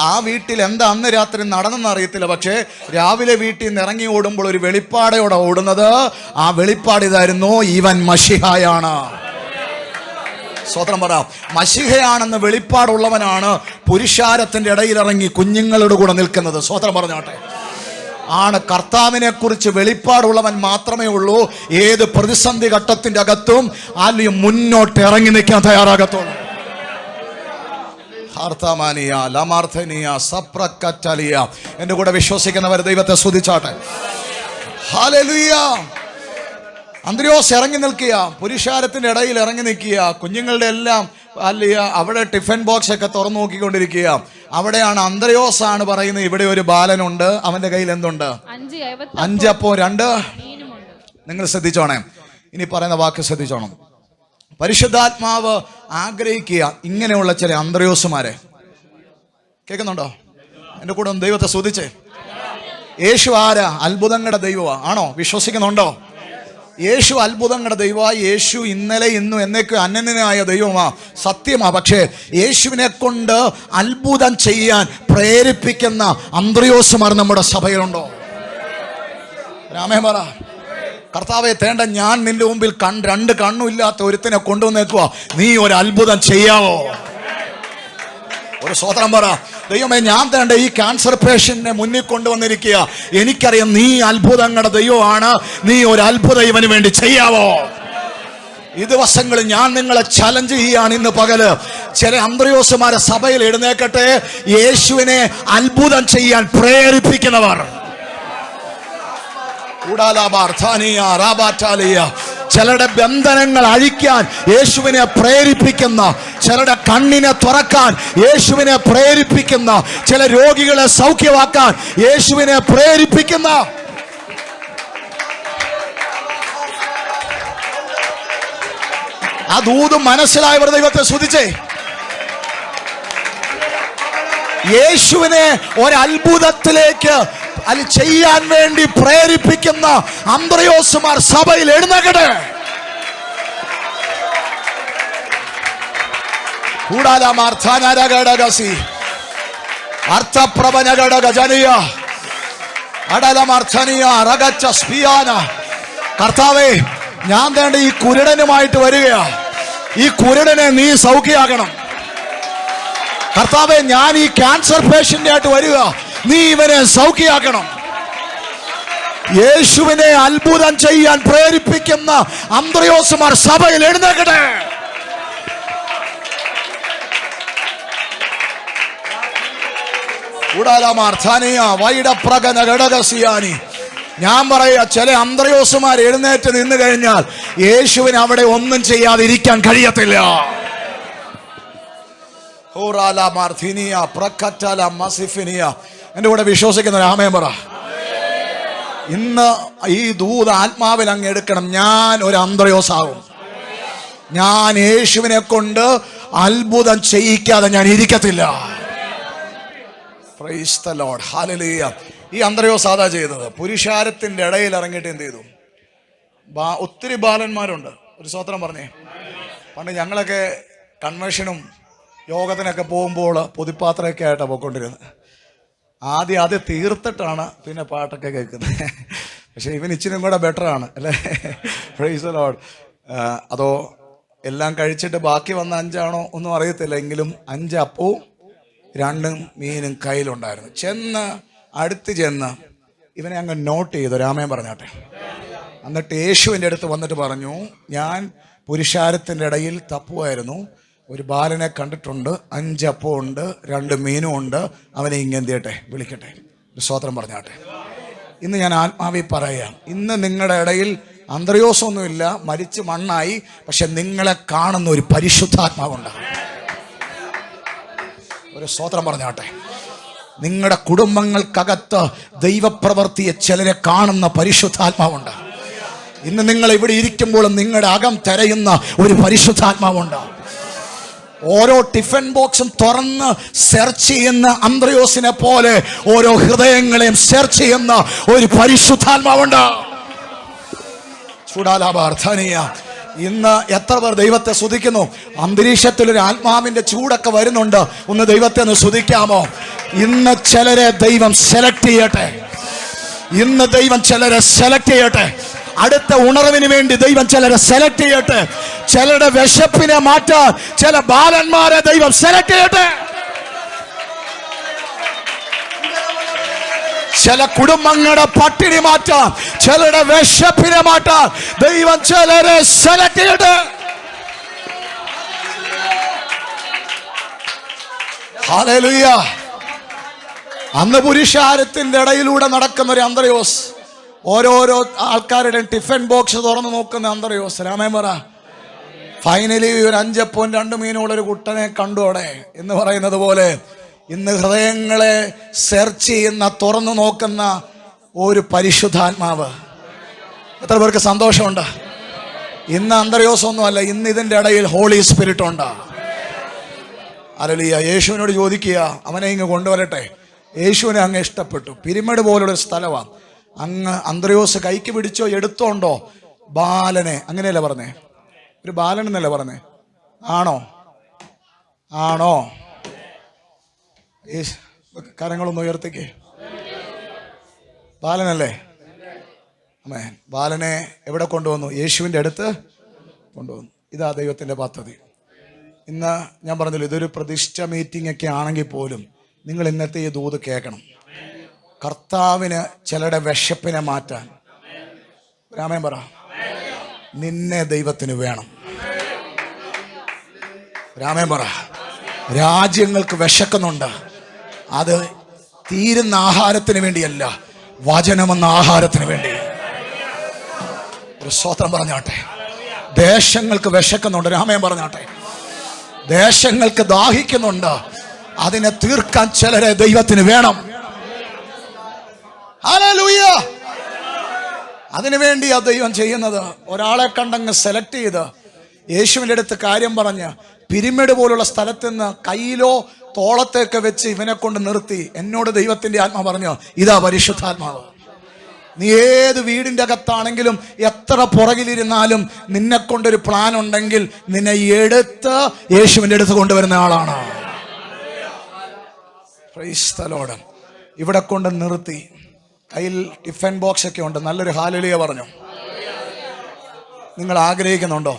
ആ വീട്ടിൽ എന്താ അന്ന് രാത്രി നടന്നെന്ന് അറിയത്തില്ല. പക്ഷേ രാവിലെ വീട്ടിൽ നിന്ന് ഇറങ്ങി ഓടുമ്പോൾ ഒരു വെളിപ്പാടയോടെ ഓടുന്നത്. ആ വെളിപ്പാട് ഇതായിരുന്നു, ഇവൻ മശിഹയാണ്. സ്വതന്ത്രം പറ. മശിഹയാണെന്ന് വെളിപ്പാടുള്ളവനാണ് പുരുഷാരത്തിന്റെ ഇടയിൽ ഇറങ്ങി കുഞ്ഞുങ്ങളുടെ കൂടെ നിൽക്കുന്നത്. സ്വതന്ത്രം പറഞ്ഞോട്ടെ. ആണ് കർത്താവിനെ കുറിച്ച് വെളിപ്പാടുള്ളവൻ മാത്രമേ ഉള്ളൂ ഏത് പ്രതിസന്ധി ഘട്ടത്തിന്റെ അകത്തും അല്ലെങ്കിൽ മുന്നോട്ട് ഇറങ്ങി നിൽക്കാൻ തയ്യാറാകത്തുള്ളൂ. ഹാർത്തമാനിയ ലമാർത്ഥനിയ സപ്രക്കറ്റലിയ. എൻ്റെ കൂടെ വിശ്വസിക്കുന്നവർ ദൈവത്തെ സ്തുതിച്ചാട്ടെ. ഹല്ലേലൂയ. അന്ത്രയോസ് ഇറങ്ങി നിൽക്കുക, പുരുഷാരത്തിൻ്റെ ഇടയിൽ ഇറങ്ങി നിൽക്കുക, കുഞ്ഞുങ്ങളുടെ എല്ലാം അല്ലയ അവിടെ ടിഫിൻ ബോക്സ് ഒക്കെ തുറന്നു നോക്കിക്കൊണ്ടിരിക്കുക. അവിടെയാണ് അന്ത്രയോസാണ് പറയുന്നത്, ഇവിടെ ഒരു ബാലനുണ്ട്, അവന്റെ കയ്യിൽ എന്തുണ്ട്? 5 അപ്പോ 2 മീനുമുണ്ട്. നിങ്ങൾ ശ്രദ്ധിച്ചോണേ, ഇനി പറയുന്ന വാക്ക് ശ്രദ്ധിച്ചോണം. പരിശുദ്ധാത്മാവ് ആഗ്രഹിക്കുക ഇങ്ങനെയുള്ള ചില അന്ത്രയോസുമാരെ. കേൾക്കുന്നുണ്ടോ? എൻ്റെ കൂടെ ഒന്ന് ദൈവത്തെ സ്തുതിച്ചേ. യേശു ആരാ? അത്ഭുതങ്ങളുടെ ദൈവമാണ്. ആണോ? വിശ്വസിക്കുന്നുണ്ടോ? യേശു അത്ഭുതങ്ങളുടെ ദൈവമാണ്. യേശു ഇന്നലെ ഇന്നും എന്നേക്കും അനന്യനായ ദൈവമാ, സത്യമാ. പക്ഷേ യേശുവിനെ കൊണ്ട് അത്ഭുതം ചെയ്യാൻ പ്രേരിപ്പിക്കുന്ന അന്ത്രയോസുമാർ നമ്മുടെ സഭയിലുണ്ടോ? രാമേ പറ. കർത്താവെ, തേണ്ട ഞാൻ നിന്റെ മുമ്പിൽ 2 കണ്ണും ഇല്ലാത്ത ഒരുത്തിനെ കൊണ്ടുവന്നേക്കുക, നീ ഒരു അത്ഭുതം ചെയ്യാവോ? ഒരു സ്വതന്ത്രം പറ. ദൈവമേ, ഞാൻ തേണ്ട ഈ ക്യാൻസർ പേഷ്യന്റിനെ മുന്നിൽ കൊണ്ടുവന്നിരിക്കുക, എനിക്കറിയാം നീ അത്ഭുതങ്ങളുടെ ദൈവമാണ്, നീ ഒരു അത്ഭുതം ഇവന് വേണ്ടി ചെയ്യാവോ? ഈ ദിവസങ്ങളിൽ ഞാൻ നിങ്ങളെ ചലഞ്ച് ചെയ്യാണ്. ഇന്ന് പകല് ചില അന്ത്രയോസുമാരെ സഭയിൽ എഴുന്നേക്കട്ടെ, യേശുവിനെ അത്ഭുതം ചെയ്യാൻ പ്രേരിപ്പിക്കുന്നവർ. ചിലരുടെ ബന്ധനങ്ങൾ അഴിക്കാൻ യേശുവിനെ പ്രേരിപ്പിക്കുന്ന, ചിലരുടെ കണ്ണിനെ തുറക്കാൻ യേശുവിനെ പ്രേരിപ്പിക്കുന്ന, ചില രോഗികളെ സൗഖ്യമാക്കാൻ യേശുവിനെ പ്രേരിപ്പിക്കുന്ന. ആ ദൂത് മനസ്സിലായവർ ദൈവത്തെ സ്തുതിച്ചേ. യേശുവിനെ ഒരത്ഭുതത്തിലേക്ക് അത് ചെയ്യാൻ വേണ്ടി പ്രേരിപ്പിക്കുന്ന അന്ത്രയോസുമാർ സഭയിൽ എഴുന്നേക്കട്ടെ. കർത്താവേ, ഞാൻ വേണ്ട ഈ കുരുടനുമായിട്ട് വരികയാ, ഈ കുരുടനെ നീ സൗഖ്യമാക്കണം. കർത്താവേ, ഞാൻ ഈ ക്യാൻസർ പേഷ്യന്റ് ആയിട്ട് വരിക, നീ ഇവനെ സൗഖ്യമാക്കണം. യേശുവിനെ അത്ഭുതം ചെയ്യാൻ പ്രേരിപ്പിക്കുന്ന അന്ത്രയോസുമാർ സഭയിൽ എഴുന്നേക്കട്ടെ. ഞാൻ പറയാ, ചില അന്ത്രയോസുമാർ എഴുന്നേറ്റ് നിന്ന് കഴിഞ്ഞാൽ യേശുവിന് അവിടെ ഒന്നും ചെയ്യാതിരിക്കാൻ കഴിയത്തില്ല. എന്റെ കൂടെ വിശ്വസിക്കുന്ന ആമേൻ പറ. ഇന്ന് ഈ ദൂത് ആത്മാവിൽ അങ്ങ് എടുക്കണം. ഞാൻ ഒരു അന്ത്രയോസാകും. ഞാൻ യേശുവിനെ കൊണ്ട് അത്ഭുതം ചെയ്യിക്കാതെ ഞാൻ ഇരിക്കത്തില്ല. Praise the lord. ഹല്ലേലൂയ. ഈ അന്ത്രയോസ് സാധാ ചെയ്തത്, പുരുഷാരത്തിന്റെ ഇടയിൽ ഇറങ്ങിയിട്ട് എന്ത് ചെയ്തു? ഒത്തിരി ബാലന്മാരുണ്ട്. ഒരു സ്വത്രം പറഞ്ഞേ. പണ്ട് ഞങ്ങളൊക്കെ കൺവെൻഷനും യോഗത്തിനൊക്കെ പോകുമ്പോൾ പൊതിപ്പാത്രമൊക്കെ ആയിട്ടാണ് പോയിക്കൊണ്ടിരുന്നത്. ആദ്യം തീർത്തിട്ടാണ് പിന്നെ പാട്ടൊക്കെ കേൾക്കുന്നത്. പക്ഷെ ഇവൻ ഇച്ചിനും കൂടെ ബെറ്ററാണ് അല്ലേ? Price the Lord. അതോ എല്ലാം കഴിച്ചിട്ട് ബാക്കി വന്ന 5 ആണോ ഒന്നും അറിയത്തില്ല. എങ്കിലും 5 അപ്പവും 2 മീനും കയ്യിലുണ്ടായിരുന്നു. അടുത്ത് ചെന്ന് ഇവനെ അങ്ങ് നോട്ട് ചെയ്തു. രാമൻ പറഞ്ഞാട്ടെ. എന്നിട്ട് യേശുവിൻ്റെ അടുത്ത് വന്നിട്ട് പറഞ്ഞു, ഞാൻ പുരുഷാരത്തിൻ്റെ ഇടയിൽ തപ്പുമായിരുന്നു, ഒരു ബാലനെ കണ്ടിട്ടുണ്ട്, 5 അപ്പവും ഉണ്ട്, 2 മീനും ഉണ്ട്, അവനെ ഇങ്ങനെ ചെയ്യട്ടെ, വിളിക്കട്ടെ. ഒരു സ്തോത്രം പറഞ്ഞാട്ടെ. ഇന്ന് ഞാൻ ആത്മാവിൽ പറയാം, ഇന്ന് നിങ്ങളുടെ ഇടയിൽ അന്ത്രയോസൊന്നുമില്ല, മരിച്ച് മണ്ണായി, പക്ഷെ നിങ്ങളെ കാണുന്ന ഒരു പരിശുദ്ധാത്മാവുണ്ട്. ഒരു സ്തോത്രം പറഞ്ഞാട്ടെ. നിങ്ങളുടെ കുടുംബങ്ങൾക്കകത്ത് ദൈവപ്രവർത്തിയെ ചിലരെ കാണുന്ന പരിശുദ്ധാത്മാവുണ്ട്. ഇന്ന് നിങ്ങൾ ഇവിടെ ഇരിക്കുമ്പോഴും നിങ്ങളുടെ അകം തിരയുന്ന ഒരു പരിശുദ്ധാത്മാവുണ്ട്. ഓരോ ടിഫിൻ ബോക്സും തുറന്ന് സെർച്ച് ചെയ്യുന്ന അന്ത്രയോസിനെ പോലെ ഓരോ ഹൃദയങ്ങളെയും സെർച്ച് ചെയ്യുന്ന ഒരു പരിശുദ്ധാത്മാവുണ്ട്. ചൂടാലാഭാർത്ഥനീയ. ഇന്ന് എത്ര പേർ ദൈവത്തെ സ്തുതിക്കുന്നു? അന്തരീക്ഷത്തിലൊരു ആത്മാവിന്റെ ചൂടൊക്കെ വരുന്നുണ്ട്. ഒന്ന് ദൈവത്തെ ഒന്ന് സ്തുതിക്കാമോ? ഇന്ന് ചിലരെ ദൈവം സെലക്ട് ചെയ്യട്ടെ. ഇന്ന് ദൈവം ചിലരെ സെലക്ട് ചെയ്യട്ടെ. അടുത്ത ഉണർവിന് വേണ്ടി ദൈവം ചിലരെ സെലക്ട് ചെയ്യട്ടെ. ചിലരുടെ വിശപ്പിനെ മാറ്റാൻ ചില ബാലന്മാരെ ദൈവം സെലക്ട് ചെയ്യട്ടെ. ചില കുടുംബങ്ങളുടെ പട്ടിണി മാറ്റാൻ, ചിലരുടെ വിശപ്പിനെ മാറ്റാൻ ദൈവം ചിലരെ സെലക്ട് ചെയ്യട്ടെ. ഹല്ലേലൂയ. അന്ന് പുരുഷാരത്തിന്റെ ഇടയിലൂടെ നടക്കുന്ന ഒരു അന്ത്രയോസ്, ഓരോരോ ആൾക്കാരുടെ ടിഫിൻ ബോക്സ് തുറന്നു നോക്കുന്ന അന്ത്രയോസ്. രാമേ പറ. ഫൈനലി ഒരു 5 അപ്പവും 2 മീനുള്ളൊരു കുട്ടനെ കണ്ടു അവിടെ എന്ന് പറയുന്നത് പോലെ ഇന്ന് ഹൃദയങ്ങളെ സെർച്ച് ചെയ്യുന്ന, തുറന്നു നോക്കുന്ന ഒരു പരിശുദ്ധാത്മാവ്. എത്ര പേർക്ക് സന്തോഷമുണ്ട്? ഇന്ന് അന്ത്രയോസൊന്നുമല്ല, ഇന്ന് ഇതിൻ്റെ ഇടയിൽ ഹോളി സ്പിരിറ്റ് ഉണ്ട്. ഹല്ലേലൂയ. യേശുവിനോട് ചോദിക്കുക, അവനെ ഇങ്ങ് കൊണ്ടുവരട്ടെ. യേശുവിനെ അങ്ങ് ഇഷ്ടപ്പെട്ടു. പിരമിഡ് പോലുള്ളൊരു സ്ഥലമാണ്. അങ്ങ് അന്ത്രയോസ് കൈക്ക് പിടിച്ചോ എടുത്തോണ്ടോ ബാലനെ, അങ്ങനെയല്ല പറഞ്ഞേ, ഒരു ബാലൻ എന്നല്ലേ പറഞ്ഞേ? ആണോ? ആണോ? കരങ്ങളൊന്ന് ഉയർത്തിക്കേ. ബാലനല്ലേ? ആമേൻ. ബാലനെ എവിടെ കൊണ്ടുവന്നു? യേശുവിൻ്റെ അടുത്ത് കൊണ്ടുവന്നു. ഇതാ ദൈവത്തിൻ്റെ പദ്ധതി. ഇന്ന് ഞാൻ പറഞ്ഞല്ലോ, ഇതൊരു പ്രതിഷ്ഠ മീറ്റിംഗ് ഒക്കെ ആണെങ്കിൽ പോലും നിങ്ങൾ ഇന്നത്തെ ഈ ദൂത് കേൾക്കണം. കർത്താവിന് ചിലരുടെ വിശപ്പിനെ മാറ്റാൻ, രാമൻ പറ, നിന്നെ ദൈവത്തിന് വേണം. രാമൻ പറ. രാജ്യങ്ങൾക്ക് വിശക്കുന്നുണ്ട്. അത് തീരുന്ന ആഹാരത്തിന് വേണ്ടിയല്ല, വചനമെന്ന ആഹാരത്തിന് വേണ്ടി. ഒരു സ്തോത്രം പറഞ്ഞാട്ടെ. ദേശങ്ങൾക്ക് വിശക്കുന്നുണ്ട്. രാമൻ പറഞ്ഞാട്ടെ. ദേശങ്ങൾക്ക് ദാഹിക്കുന്നുണ്ട്. അതിനെ തീർക്കാൻ ചിലരെ ദൈവത്തിന് വേണം. ഹല്ലേലൂയ. അതിനുവേണ്ടിയാ ദൈവം ചെയ്യുന്നത്. ഒരാളെ കണ്ടങ്ങ് സെലക്ട് ചെയ്ത് യേശുവിൻ്റെ അടുത്ത് കാര്യം പറഞ്ഞ് പിരമിഡ് പോലുള്ള സ്ഥലത്ത് നിന്ന് കയ്യിലോ തോളത്തേക്ക് വെച്ച് ഇവനെ കൊണ്ട് നിർത്തി. എന്നോട് ദൈവത്തിൻ്റെ ആത്മാ പറഞ്ഞു, ഇതാ പരിശുദ്ധാത്മാവ്. നീ ഏത് വീടിൻ്റെ അകത്താണെങ്കിലും എത്ര പുറകിലിരുന്നാലും നിന്നെ കൊണ്ടൊരു പ്ലാൻ ഉണ്ടെങ്കിൽ നിന്നെ എടുത്ത് യേശുവിൻ്റെ അടുത്ത് കൊണ്ടുവരുന്ന ആളാണ്. Price the Lord. ഇവിടെ കൊണ്ട് നിർത്തി. കയ്യിൽ ടിഫിൻ ബോക്സ് ഒക്കെ ഉണ്ട്. നല്ലൊരു ഹല്ലേലൂയ പറഞ്ഞു. നിങ്ങൾ ആഗ്രഹിക്കുന്നുണ്ടോ?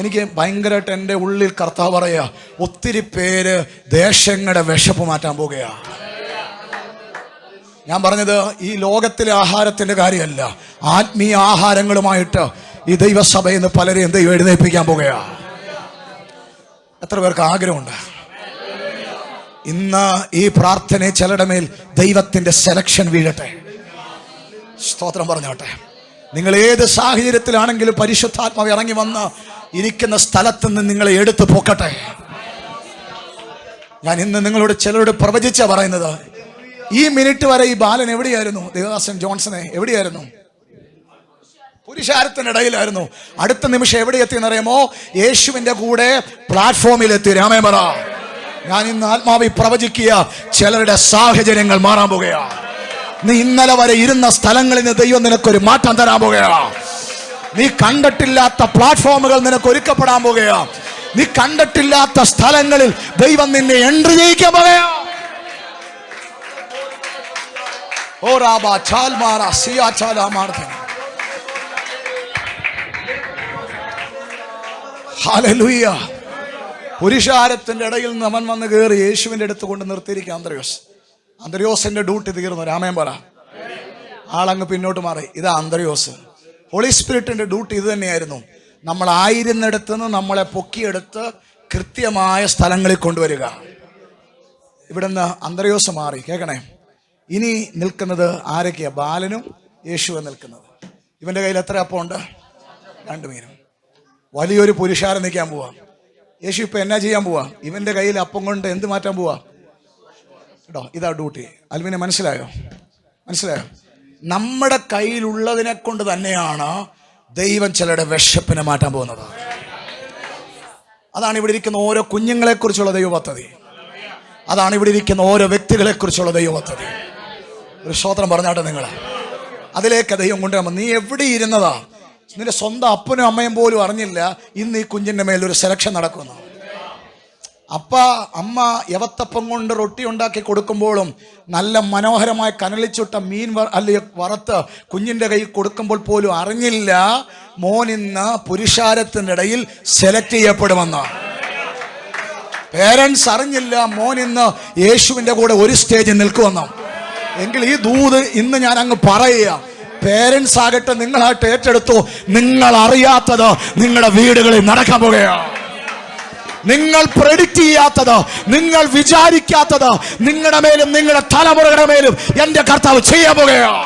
എനിക്ക് ഭയങ്കരമായിട്ട് എൻ്റെ ഉള്ളിൽ കർത്താവ് പറയുക, ഒത്തിരി പേര് ദേശങ്ങളുടെ വിശപ്പ് മാറ്റാൻ പോകുകയാണ്. ഞാൻ പറഞ്ഞത് ഈ ലോകത്തിലെ ആഹാരത്തിൻ്റെ കാര്യമല്ല, ആത്മീയ ആഹാരങ്ങളുമായിട്ട് ഈ ദൈവസഭയിൽ നിന്ന് പലരെയും ദൈവം എഴുന്നേൽപ്പിക്കാൻ പോകുകയാണ്. എത്ര പേർക്ക് ആഗ്രഹമുണ്ട്? ഇന്ന് ഈ പ്രാർത്ഥന ചിലരുടെ മേൽ ദൈവത്തിൻ്റെ സെലക്ഷൻ വീഴട്ടെ. സ്തോത്രം പറഞ്ഞോട്ടെ. നിങ്ങൾ ഏത് സാഹചര്യത്തിലാണെങ്കിലും പരിശുദ്ധാത്മാവ് ഇറങ്ങി വന്ന് ഇരിക്കുന്ന സ്ഥലത്ത് നിന്ന് നിങ്ങളെ എടുത്തു പോക്കട്ടെ. ഞാൻ ഇന്ന് നിങ്ങളോട് ചിലരോട് പ്രവചിച്ച പറയുന്നത്, ഈ മിനിറ്റ് വരെ ഈ ബാലൻ എവിടെയായിരുന്നു? ദേവദാസൻ ജോൺസനെ എവിടെയായിരുന്നു? പുരുഷാരത്തിനിടയിലായിരുന്നു. അടുത്ത നിമിഷം എവിടെ എത്തിയെന്നറിയാമോ? യേശുവിൻ്റെ കൂടെ പ്ലാറ്റ്ഫോമിലെത്തി. രാമേ പറ. ഞാൻ ഇന്ന് ആത്മാവിൽ പ്രവചിക്കുക, ചിലരുടെ സാഹചര്യങ്ങൾ മാറാൻ പോകുകയാണ്. നീ ഇന്നലെ വരെ ഇരുന്ന സ്ഥലങ്ങളിൽ നിന്ന് ദൈവം നിനക്കൊരു മാറ്റം തരാൻ പോകുകയാണ്. നീ കണ്ടിട്ടില്ലാത്ത പ്ലാറ്റ്ഫോമുകൾ നിനക്ക് ഒരുക്കപ്പെടാൻ പോകുകയാണ്. നീ കണ്ടിട്ടില്ലാത്ത സ്ഥലങ്ങളിൽ ദൈവം നിന്നെ എൻട്രി ചെയ്യിക്കാൻ പോകുകയാണ്. ഓ റാബ ചാൽമാറ സിയാ ചാലാമാർഥന. ഹല്ലേലൂയ. പുരുഷാരത്തിന്റെ ഇടയിൽ നിന്ന് അവൻ വന്ന് കയറി യേശുവിൻ്റെ അടുത്ത് കൊണ്ട് നിർത്തിയിരിക്കുക അന്ത്രയോസ്. അന്ത്രയോസിന്റെ ഡ്യൂട്ടി തീർന്നു. രാമൻ പറ. ആളങ്ങ് പിന്നോട്ട് മാറി. ഇതാ അന്ത്രയോസ്. ഹോളി സ്പിരിറ്റിന്റെ ഡ്യൂട്ടി ഇത് തന്നെയായിരുന്നു. നമ്മൾ ആയിരുന്നിടത്ത് നിന്ന് നമ്മളെ പൊക്കിയെടുത്ത് കൃത്യമായ സ്ഥലങ്ങളിൽ കൊണ്ടുവരിക. ഇവിടുന്ന് അന്ത്രയോസ് മാറി. കേൾക്കണേ, ഇനി നിൽക്കുന്നത് ആരൊക്കെയാ? ബാലനും യേശുവും നിൽക്കുന്നത്. ഇവന്റെ കയ്യിൽ എത്ര അപ്പം ഉണ്ട്? 2 മീനും. വലിയൊരു പുരുഷാരം നിൽക്കാൻ പോവാ. യേശു ഇപ്പൊ എന്നാ ചെയ്യാൻ പോവാ? ഇവന്റെ കയ്യിൽ അപ്പം കൊണ്ട് എന്ത് മാറ്റാൻ പോവാ? കേട്ടോ, ഇതാ ഡ്യൂട്ടി. അൽവിനെ മനസ്സിലായോ? മനസ്സിലായോ? നമ്മുടെ കയ്യിലുള്ളതിനെ കൊണ്ട് തന്നെയാണ് ദൈവം ചിലരുടെ വിശപ്പിനെ മാറ്റാൻ പോകുന്നത്. അതാണ് ഇവിടെ ഇരിക്കുന്ന ഓരോ കുഞ്ഞുങ്ങളെ കുറിച്ചുള്ള ദൈവ പദ്ധതി. അതാണ് ഇവിടെ ഇരിക്കുന്ന ഓരോ വ്യക്തികളെ കുറിച്ചുള്ള ദൈവ പദ്ധതി. ഒരു സ്തോത്രം പറഞ്ഞാട്ടെ നിങ്ങൾ. അതിലേക്ക് ദൈവം കൊണ്ടുവരുമ്പോൾ നീ എവിടെ ഇരുന്നതാ? നിന്റെ സ്വന്തം അപ്പനും അമ്മയും പോലും അറിഞ്ഞില്ല ഇന്ന് ഈ കുഞ്ഞിൻ്റെ മേലൊരു സെലക്ഷൻ നടക്കുന്നു. അപ്പ അമ്മ യവത്തപ്പം കൊണ്ട് റൊട്ടി ഉണ്ടാക്കി കൊടുക്കുമ്പോഴും നല്ല മനോഹരമായ കനലിച്ചുട്ട മീൻ അല്ലെങ്കിൽ വറുത്ത് കുഞ്ഞിൻ്റെ കൈ കൊടുക്കുമ്പോൾ പോലും അറിഞ്ഞില്ല മോൻ ഇന്ന് പുരുഷാരത്തിൻ്റെ ഇടയിൽ സെലക്ട് ചെയ്യപ്പെടുമെന്ന്. പേരൻസ് അറിഞ്ഞില്ല മോൻ ഇന്ന് യേശുവിൻ്റെ കൂടെ ഒരു സ്റ്റേജിൽ നിൽക്കുമെന്ന്. എങ്കിൽ ഈ ദൂത് ഇന്ന് ഞാൻ അങ്ങ് പറയുക, പേരൻസ് ആകട്ടെ നിങ്ങളായിട്ട് ഏറ്റെടുത്തു. നിങ്ങൾ അറിയാത്തത് നിങ്ങളുടെ വീടുകളിൽ നടക്കാൻ പോകുകയാണ്. നിങ്ങൾ പ്രെഡിക്റ്റ് ചെയ്യാത്തത്, നിങ്ങൾ വിചാരിക്കാത്തത് നിങ്ങളുടെ മേലും നിങ്ങളുടെ തലമുറകളുടെ മേലും എന്റെ കർത്താവ് ചെയ്യാൻ പോകുകയാണ്.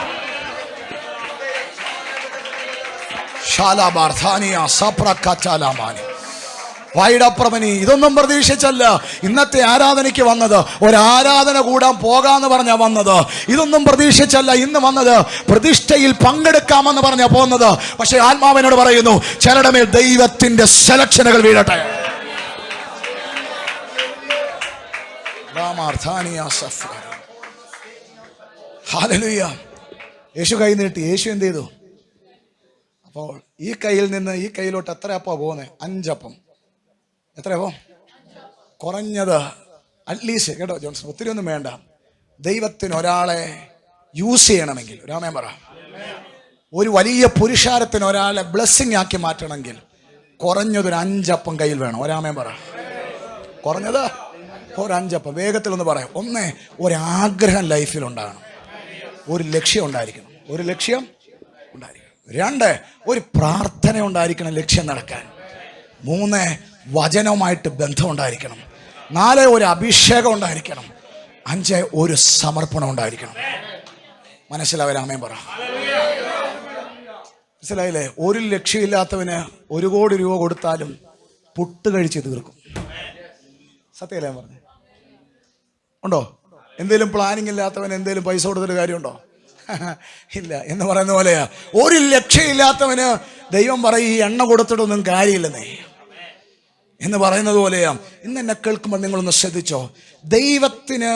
വൈഡപ്രമനി ഇതൊന്നും പ്രതീക്ഷിച്ചല്ല ഇന്നത്തെ ആരാധനയ്ക്ക് വന്നത്. ഒരാരാധന കൂടാൻ പോകാന്ന് പറഞ്ഞാ വന്നത്. ഇതൊന്നും പ്രതീക്ഷിച്ചല്ല ഇന്ന് വന്നത്. പ്രതിഷ്ഠയിൽ പങ്കെടുക്കാമെന്ന് പറഞ്ഞാ പോകുന്നത്. പക്ഷെ ആത്മാവിനോട് പറയുന്നു, ചിലരുടെ മേൽ ദൈവത്തിന്റെ സെലക്ഷനുകൾ വീഴട്ടെ. ഹല്ലേലൂയ. യേശു കൈ നീട്ടി. യേശു എന്ത് ചെയ്തു? അപ്പോൾ ഈ കയ്യിൽ നിന്ന് ഈ കയ്യിലോട്ട് എത്ര അപ്പാ പോകുന്നത്? 5 അപ്പം. എത്രയപ്പോ? കുറഞ്ഞത് അറ്റ്ലീസ്റ്റ്, കേട്ടോ ജോൺസൺ, ഒത്തിരി ഒന്നും വേണ്ട. ദൈവത്തിന് ഒരാളെ യൂസ് ചെയ്യണമെങ്കിൽ, രാമൻ പറ, ഒരു വലിയ പുരുഷാരത്തിന് ഒരാളെ ബ്ലെസ്സിങ് ആക്കി മാറ്റണമെങ്കിൽ കുറഞ്ഞതൊരു 5 അപ്പം കയ്യിൽ വേണം. ഒരാമൻ പറ. കുറഞ്ഞത് ഒരു 5 അപ്പം. വേഗത്തിലൊന്ന് പറയാം. ഒന്ന്, ഒരാഗ്രഹം ലൈഫിലുണ്ടാകണം. ഒരു ലക്ഷ്യം ഉണ്ടായിരിക്കണം. ഒരു ലക്ഷ്യം ഉണ്ടായിരിക്കണം. 2, ഒരു പ്രാർത്ഥന ഉണ്ടായിരിക്കണം ലക്ഷ്യം നടക്കാൻ. 3, വചനവുമായിട്ട് ബന്ധം ഉണ്ടായിരിക്കണം. 4, ഒരു അഭിഷേകം ഉണ്ടായിരിക്കണം. 5, ഒരു സമർപ്പണം ഉണ്ടായിരിക്കണം. മനസ്സിലാവരാമേൻ പറ. മനസ്സിലായില്ലേ? ഒരു ലക്ഷ്യമില്ലാത്തവന് 1 കോടി രൂപ കൊടുത്താലും പുട്ട് കഴിച്ച് തീർക്കും. സത്യമല്ലേ ഞാൻ പറഞ്ഞു? ഉണ്ടോ? എന്തേലും പ്ലാനിങ് ഇല്ലാത്തവൻ എന്തേലും പൈസ കൊടുത്തിട്ട് കാര്യമുണ്ടോ? ഇല്ല. എന്ന് പറയുന്ന പോലെയാ, ഒരു ലക്ഷ്യമില്ലാത്തവന് ദൈവം പറയും ഈ എണ്ണ കൊടുത്തിട്ടൊന്നും കാര്യമില്ലെന്നേ എന്ന് പറയുന്നത് പോലെയാ. ഇന്ന് എന്നെ കേൾക്കുമ്പോൾ നിങ്ങളൊന്ന് ശ്രദ്ധിച്ചോ. ദൈവത്തിന്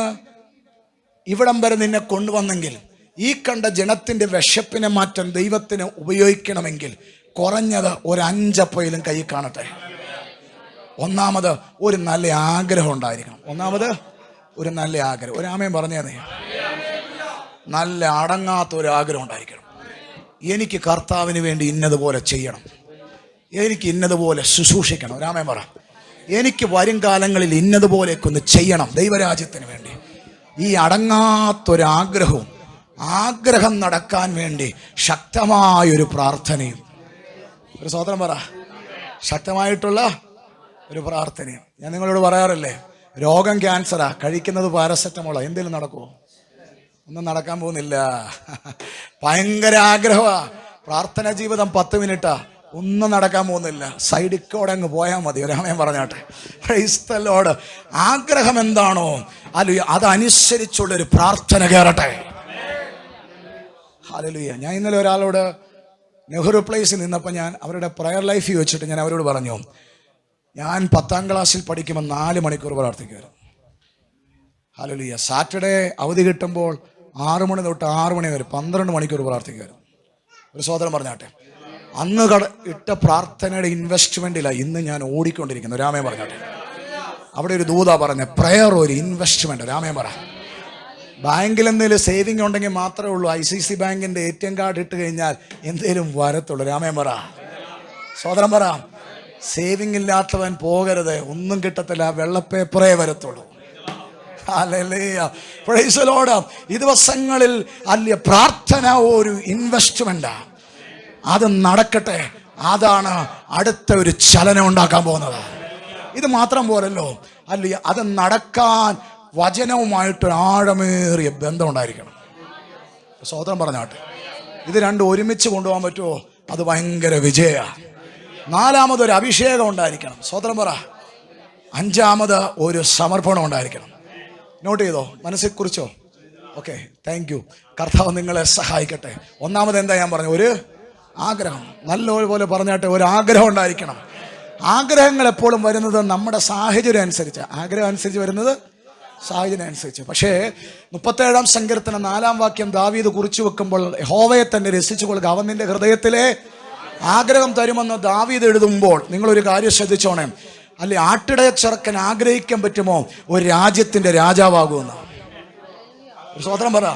ഇവിടം വരെ നിന്നെ കൊണ്ടുവന്നെങ്കിൽ, ഈ കണ്ട ജനത്തിന്റെ വിശപ്പിനെ മാറ്റാൻ ദൈവത്തിന് ഉപയോഗിക്കണമെങ്കിൽ കുറഞ്ഞത് ഒരു 5 അപ്പയിലും കൈ കാണട്ടെ. ഒന്നാമത് ഒരു നല്ല ആഗ്രഹം ഉണ്ടായിരിക്കണം. ഒന്നാമത് ഒരു നല്ല ആഗ്രഹം. ഒരു ആമയും പറഞ്ഞേ. നല്ല അടങ്ങാത്ത ഒരു ആഗ്രഹം ഉണ്ടായിരിക്കണം. എനിക്ക് കർത്താവിന് വേണ്ടി ഇന്നതുപോലെ ചെയ്യണം, എനിക്ക് ഇന്നതുപോലെ ശുശ്രൂഷിക്കണം. രാമൻ പറ. എനിക്ക് വരും കാലങ്ങളിൽ ഇന്നതുപോലെയൊക്കെ ഒന്ന് ചെയ്യണം ദൈവരാജ്യത്തിന് വേണ്ടി. ഈ അടങ്ങാത്തൊരാഗ്രഹവും ആഗ്രഹം നടക്കാൻ വേണ്ടി ശക്തമായൊരു പ്രാർത്ഥനയും. ഒരു സ്വതന്ത്രം പറ. ശക്തമായിട്ടുള്ള ഒരു പ്രാർത്ഥനയും. ഞാൻ നിങ്ങളോട് പറയാറില്ലേ, രോഗം ക്യാൻസറാ, കഴിക്കുന്നത് പാരസെറ്റമോളാ, എന്തെങ്കിലും നടക്കുമോ? ഒന്നും നടക്കാൻ പോകുന്നില്ല. ഭയങ്കര ആഗ്രഹമാ. പ്രാർത്ഥന ജീവിതം 10 മിനിറ്റാ, ഒന്നും നടക്കാൻ പോകുന്നില്ല. സൈഡിക്കോടെ അങ്ങ് പോയാൽ മതി. ഒരാമയം പറഞ്ഞാട്ടെ. Price the Lord. ആഗ്രഹം എന്താണോ അല്ലയോ അതനുസരിച്ചുള്ളൊരു പ്രാർത്ഥന കയറട്ടെ. ഹല്ലേലൂയ. ഞാൻ ഇന്നലെ ഒരാളോട് നെഹ്റു പ്ലേസിൽ നിന്നപ്പോൾ ഞാൻ അവരുടെ പ്രയർ ലൈഫ് വെച്ചിട്ട് ഞാൻ അവരോട് പറഞ്ഞു, ഞാൻ 10ാം ക്ലാസ്സിൽ പഠിക്കുമ്പോൾ 4 മണിക്കൂർ പ്രാർത്ഥിക്കുമായിരുന്നു. ഹല്ലേലൂയ. സാറ്റർഡേ അവധി കിട്ടുമ്പോൾ 6 മണി തൊട്ട് 6 മണി വരെ 12 മണിക്കൂർ പ്രാർത്ഥിക്കുമായിരുന്നു. ഒരു സഹോദരൻ പറഞ്ഞാട്ടെ, അന്ന് ഇട്ട പ്രാർത്ഥനയുടെ ഇൻവെസ്റ്റ്മെന്റിലാണ് ഇന്ന് ഞാൻ ഓടിക്കൊണ്ടിരിക്കുന്നു. രാമേ പറഞ്ഞാട്ടെ. അവിടെ ഒരു ദൂത പറഞ്ഞ പ്രയർ ഒരു ഇൻവെസ്റ്റ്മെന്റ്. രാമേ പറ. ബാങ്കിൽ എന്തെങ്കിലും സേവിങ് ഉണ്ടെങ്കിൽ മാത്രമേ ഉള്ളൂ. ICICI ബാങ്കിന്റെ ATM കാർഡ് ഇട്ട് കഴിഞ്ഞാൽ എന്തേലും വരത്തുള്ളൂ. രാമേ പറ. സഹോദരൻ പറ. സേവിങ് ഇല്ലാത്തവൻ പോകരുത്, ഒന്നും കിട്ടത്തില്ല, വെള്ളപ്പേപ്പറേ വരത്തുള്ളൂ. ഹല്ലേലൂയ. Price the Lord. ഈ ദിവസങ്ങളിൽ അല്ല പ്രാർത്ഥന ഒരു ഇൻവെസ്റ്റ്മെന്റാ. അത് നടക്കട്ടെ. അതാണ് അടുത്ത ഒരു ചലനം ഉണ്ടാക്കാൻ പോകുന്നത്. ഇത് മാത്രം പോരല്ലോ, അല്ല അത് നടക്കാൻ വചനവുമായിട്ടൊരു ആഴമേറിയ ബന്ധം ഉണ്ടായിരിക്കണം. സഹോദരൻ പറഞ്ഞാട്ടെ. ഇത് രണ്ടും ഒരുമിച്ച് കൊണ്ടുപോകാൻ പറ്റുമോ? അത് ഭയങ്കര വിജയമാണ്. 4ാമത് ഒരു അഭിഷേകം ഉണ്ടായിരിക്കണം. സഹോദരൻ പറ. 5ാമത് ഒരു സമർപ്പണം ഉണ്ടായിരിക്കണം. നോട്ട് ചെയ്തോ? മനസ്സിൽ കുറിച്ചോ? Okay, thank you. കർത്താവ് നിങ്ങളെ സഹായിക്കട്ടെ. 1ാമത് എന്താ ഞാൻ പറഞ്ഞു? ഒരു ആഗ്രഹം. നല്ലപോലെ പറഞ്ഞാട്ടെ. ഒരു ആഗ്രഹം ഉണ്ടായിരിക്കണം. ആഗ്രഹങ്ങൾ എപ്പോഴും വരുന്നത് നമ്മുടെ സാഹചര്യം അനുസരിച്ച്. ആഗ്രഹം അനുസരിച്ച് വരുന്നത് സാഹചര്യം അനുസരിച്ച്. പക്ഷേ 37ാം സങ്കീർത്തനം 4ാം വാക്യം ദാവീദ് കുറിച്ചു വെക്കുമ്പോൾ, യഹോവയെ തന്നെ രസിച്ചു കൊള്ളുക, അവൻ നിന്റെ ഹൃദയത്തിലെ ആഗ്രഹം തരുമെന്ന് ദാവീദ് എഴുതുമ്പോൾ നിങ്ങളൊരു കാര്യം ശ്രദ്ധിച്ചോണേ. അല്ലെ, ആട്ടിടയ ചെറുക്കൻ ആഗ്രഹിക്കാൻ പറ്റുമോ ഒരു രാജ്യത്തിന്റെ രാജാവാകുമെന്ന്? ഒരു സ്വതന്ത്രം പറ.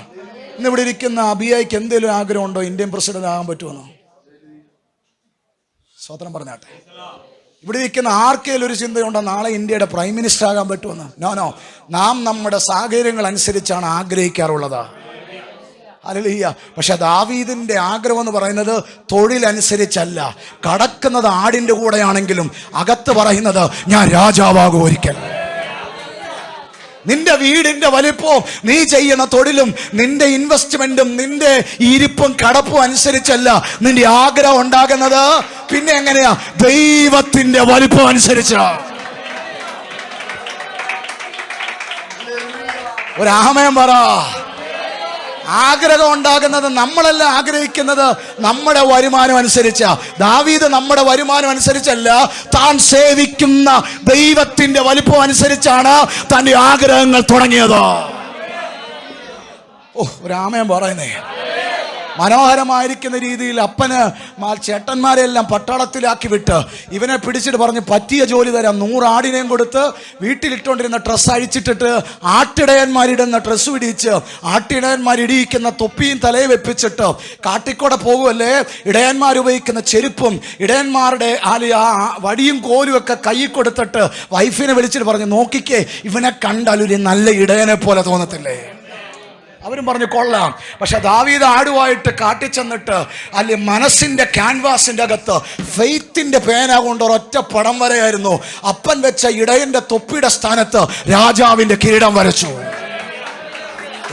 ഇന്നിവിടെ ഇരിക്കുന്ന അബിയായിക്ക് എന്തെങ്കിലും ആഗ്രഹം ഉണ്ടോ ഇന്ത്യൻ പ്രസിഡന്റ് ആകാൻ പറ്റുമെന്ന്? സ്വതന്ത്രം പറഞ്ഞാട്ടെ. ഇവിടെ ഇരിക്കുന്ന ആർക്കെങ്കിലും ഒരു ചിന്തയുണ്ടോ നാളെ ഇന്ത്യയുടെ പ്രൈം മിനിസ്റ്റർ ആകാൻ പറ്റുമെന്ന്? നോ. നാം നമ്മുടെ സാഹചര്യങ്ങൾ അനുസരിച്ചാണ് ആഗ്രഹിക്കാറുള്ളത്. ഹല്ലേലൂയ. പക്ഷെ ദാവീദിന്റെ ആഗ്രഹം എന്ന് പറയുന്നത് തൊഴിലനുസരിച്ചല്ല. കടക്കുന്നത് ആടിന്റെ കൂടെയാണെങ്കിലും അകത്ത് പറയുന്നത് ഞാൻ രാജാവാകും ഒരിക്കൽ. നിന്റെ വീടിന്റെ വലിപ്പവും നീ ചെയ്യുന്ന തൊഴിലും നിന്റെ ഇൻവെസ്റ്റ്മെന്റും നിന്റെ ഇരിപ്പും കടപ്പും അനുസരിച്ചല്ല നിന്റെ ആഗ്രഹം ഉണ്ടാകുന്നത്. പിന്നെ എങ്ങനെയാ? ദൈവത്തിന്റെ വലിപ്പം അനുസരിച്ച്. ഒരാമയം പറ. ആഗ്രഹം ഉണ്ടാകുന്നത് നമ്മളല്ല ആഗ്രഹിക്കുന്നത് നമ്മുടെ വരുമാനം അനുസരിച്ചാ. ദാവീദ് നമ്മുടെ വരുമാനം അനുസരിച്ചല്ല, താൻ സേവിക്കുന്ന ദൈവത്തിന്റെ വലിപ്പം അനുസരിച്ചാണ് തന്റെ ആഗ്രഹങ്ങൾ തുടങ്ങിയത്. ഒരാമയം പറയുന്നേ. മനോഹരമായിരിക്കുന്ന രീതിയിൽ അപ്പന് ചേട്ടന്മാരെല്ലാം പട്ടാളത്തിലാക്കി വിട്ട് ഇവനെ പിടിച്ചിട്ട് പറഞ്ഞ് പറ്റിയ ജോലി തരാം. 100 ആടിനെയും കൊടുത്ത് വീട്ടിലിട്ടുകൊണ്ടിരുന്ന ഡ്രസ്സ് അഴിച്ചിട്ടിട്ട് ആട്ടിടയന്മാരിടുന്ന ഡ്രസ്സ് പിടിച്ച് ആട്ടിടയന്മാരിടിയിക്കുന്ന തൊപ്പിയും തലയിൽ വെപ്പിച്ചിട്ട് കാട്ടിക്കൂടെ പോകുമല്ലേ, ഇടയന്മാർ ഉപയോഗിക്കുന്ന ചെരുപ്പും ഇടയന്മാരുടെ വടിയും കോലും ഒക്കെ കൈ കൊടുത്തിട്ട് വൈഫിനെ വിളിച്ചിട്ട് പറഞ്ഞ്, നോക്കിക്കേ ഇവനെ കണ്ടാൽ ഒരു നല്ല ഇടയനെ പോലെ തോന്നത്തില്ലേ? അവരും പറഞ്ഞു കൊള്ളാം. പക്ഷെ ദാവീദ് ആടുമായിട്ട് കാട്ടിച്ചെന്നിട്ട് അല്ലെ മനസ്സിന്റെ ക്യാൻവാസിന്റെ അകത്ത് ഫെയ്ത്തിന്റെ പേന കൊണ്ട് ഒരൊറ്റ പടം വരെയായിരുന്നു. അപ്പൻ വെച്ച ഇടയന്റെ തൊപ്പിയുടെ സ്ഥാനത്ത് രാജാവിന്റെ കിരീടം വരച്ചു.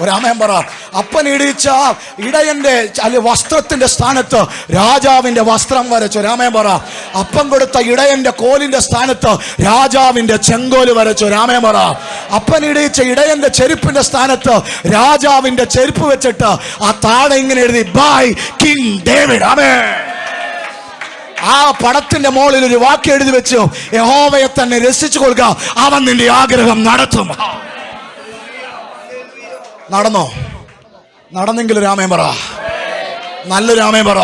ഒരാമയം പറ. അപ്പൻ ഇടിച്ച ഇടയന്റെ അല്ലെ വസ്ത്രത്തിന്റെ സ്ഥാനത്ത് രാജാവിന്റെ വസ്ത്രം വരച്ചു. രാമയം പറ. അപ്പൻ കൊടുത്ത ഇടയന്റെ കോലിന്റെ സ്ഥാനത്ത് രാജാവിന്റെ ചെങ്കോല് വരച്ചു. രാമയം പറ. അപ്പൻ ഇടിച്ച ഇടയന്റെ ചെരുപ്പിന്റെ സ്ഥാനത്ത് രാജാവിന്റെ ചെരുപ്പ് വെച്ചിട്ട് ആ താഴെ ഇങ്ങനെ എഴുതി ബൈ കിങ് ഡേവിഡ്. ആമേൻ. ആ പടത്തിന്റെ മുകളിൽ ഒരു വാക്യം എഴുതി വെച്ചു, യഹോവയെ തന്നെ രസിച്ചു കൊള്ളുക, അവൻ നിന്റെ ആഗ്രഹം നടത്തും. നടന്നോ? നടന്നെങ്കിലും രാമേൻ പറ. നല്ലൊരു രാമേൻ പറ.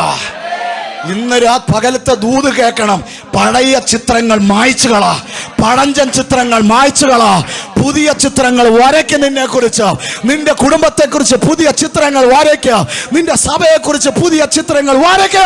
ഇന്ന് പകലത്തെ ദൂത് കേൾക്കണം. പഴയ ചിത്രങ്ങൾ മായ്ച്ചുകളാ, പഴഞ്ചൻ ചിത്രങ്ങൾ മായ്ച്ചുകളാ, പുതിയ ചിത്രങ്ങൾ വരയ്ക്ക്. നിന്നെ കുറിച്ച്, നിന്റെ കുടുംബത്തെ കുറിച്ച് പുതിയ ചിത്രങ്ങൾ വരയ്ക്ക, നിന്റെ സഭയെ കുറിച്ച് പുതിയ ചിത്രങ്ങൾ വരയ്ക്ക.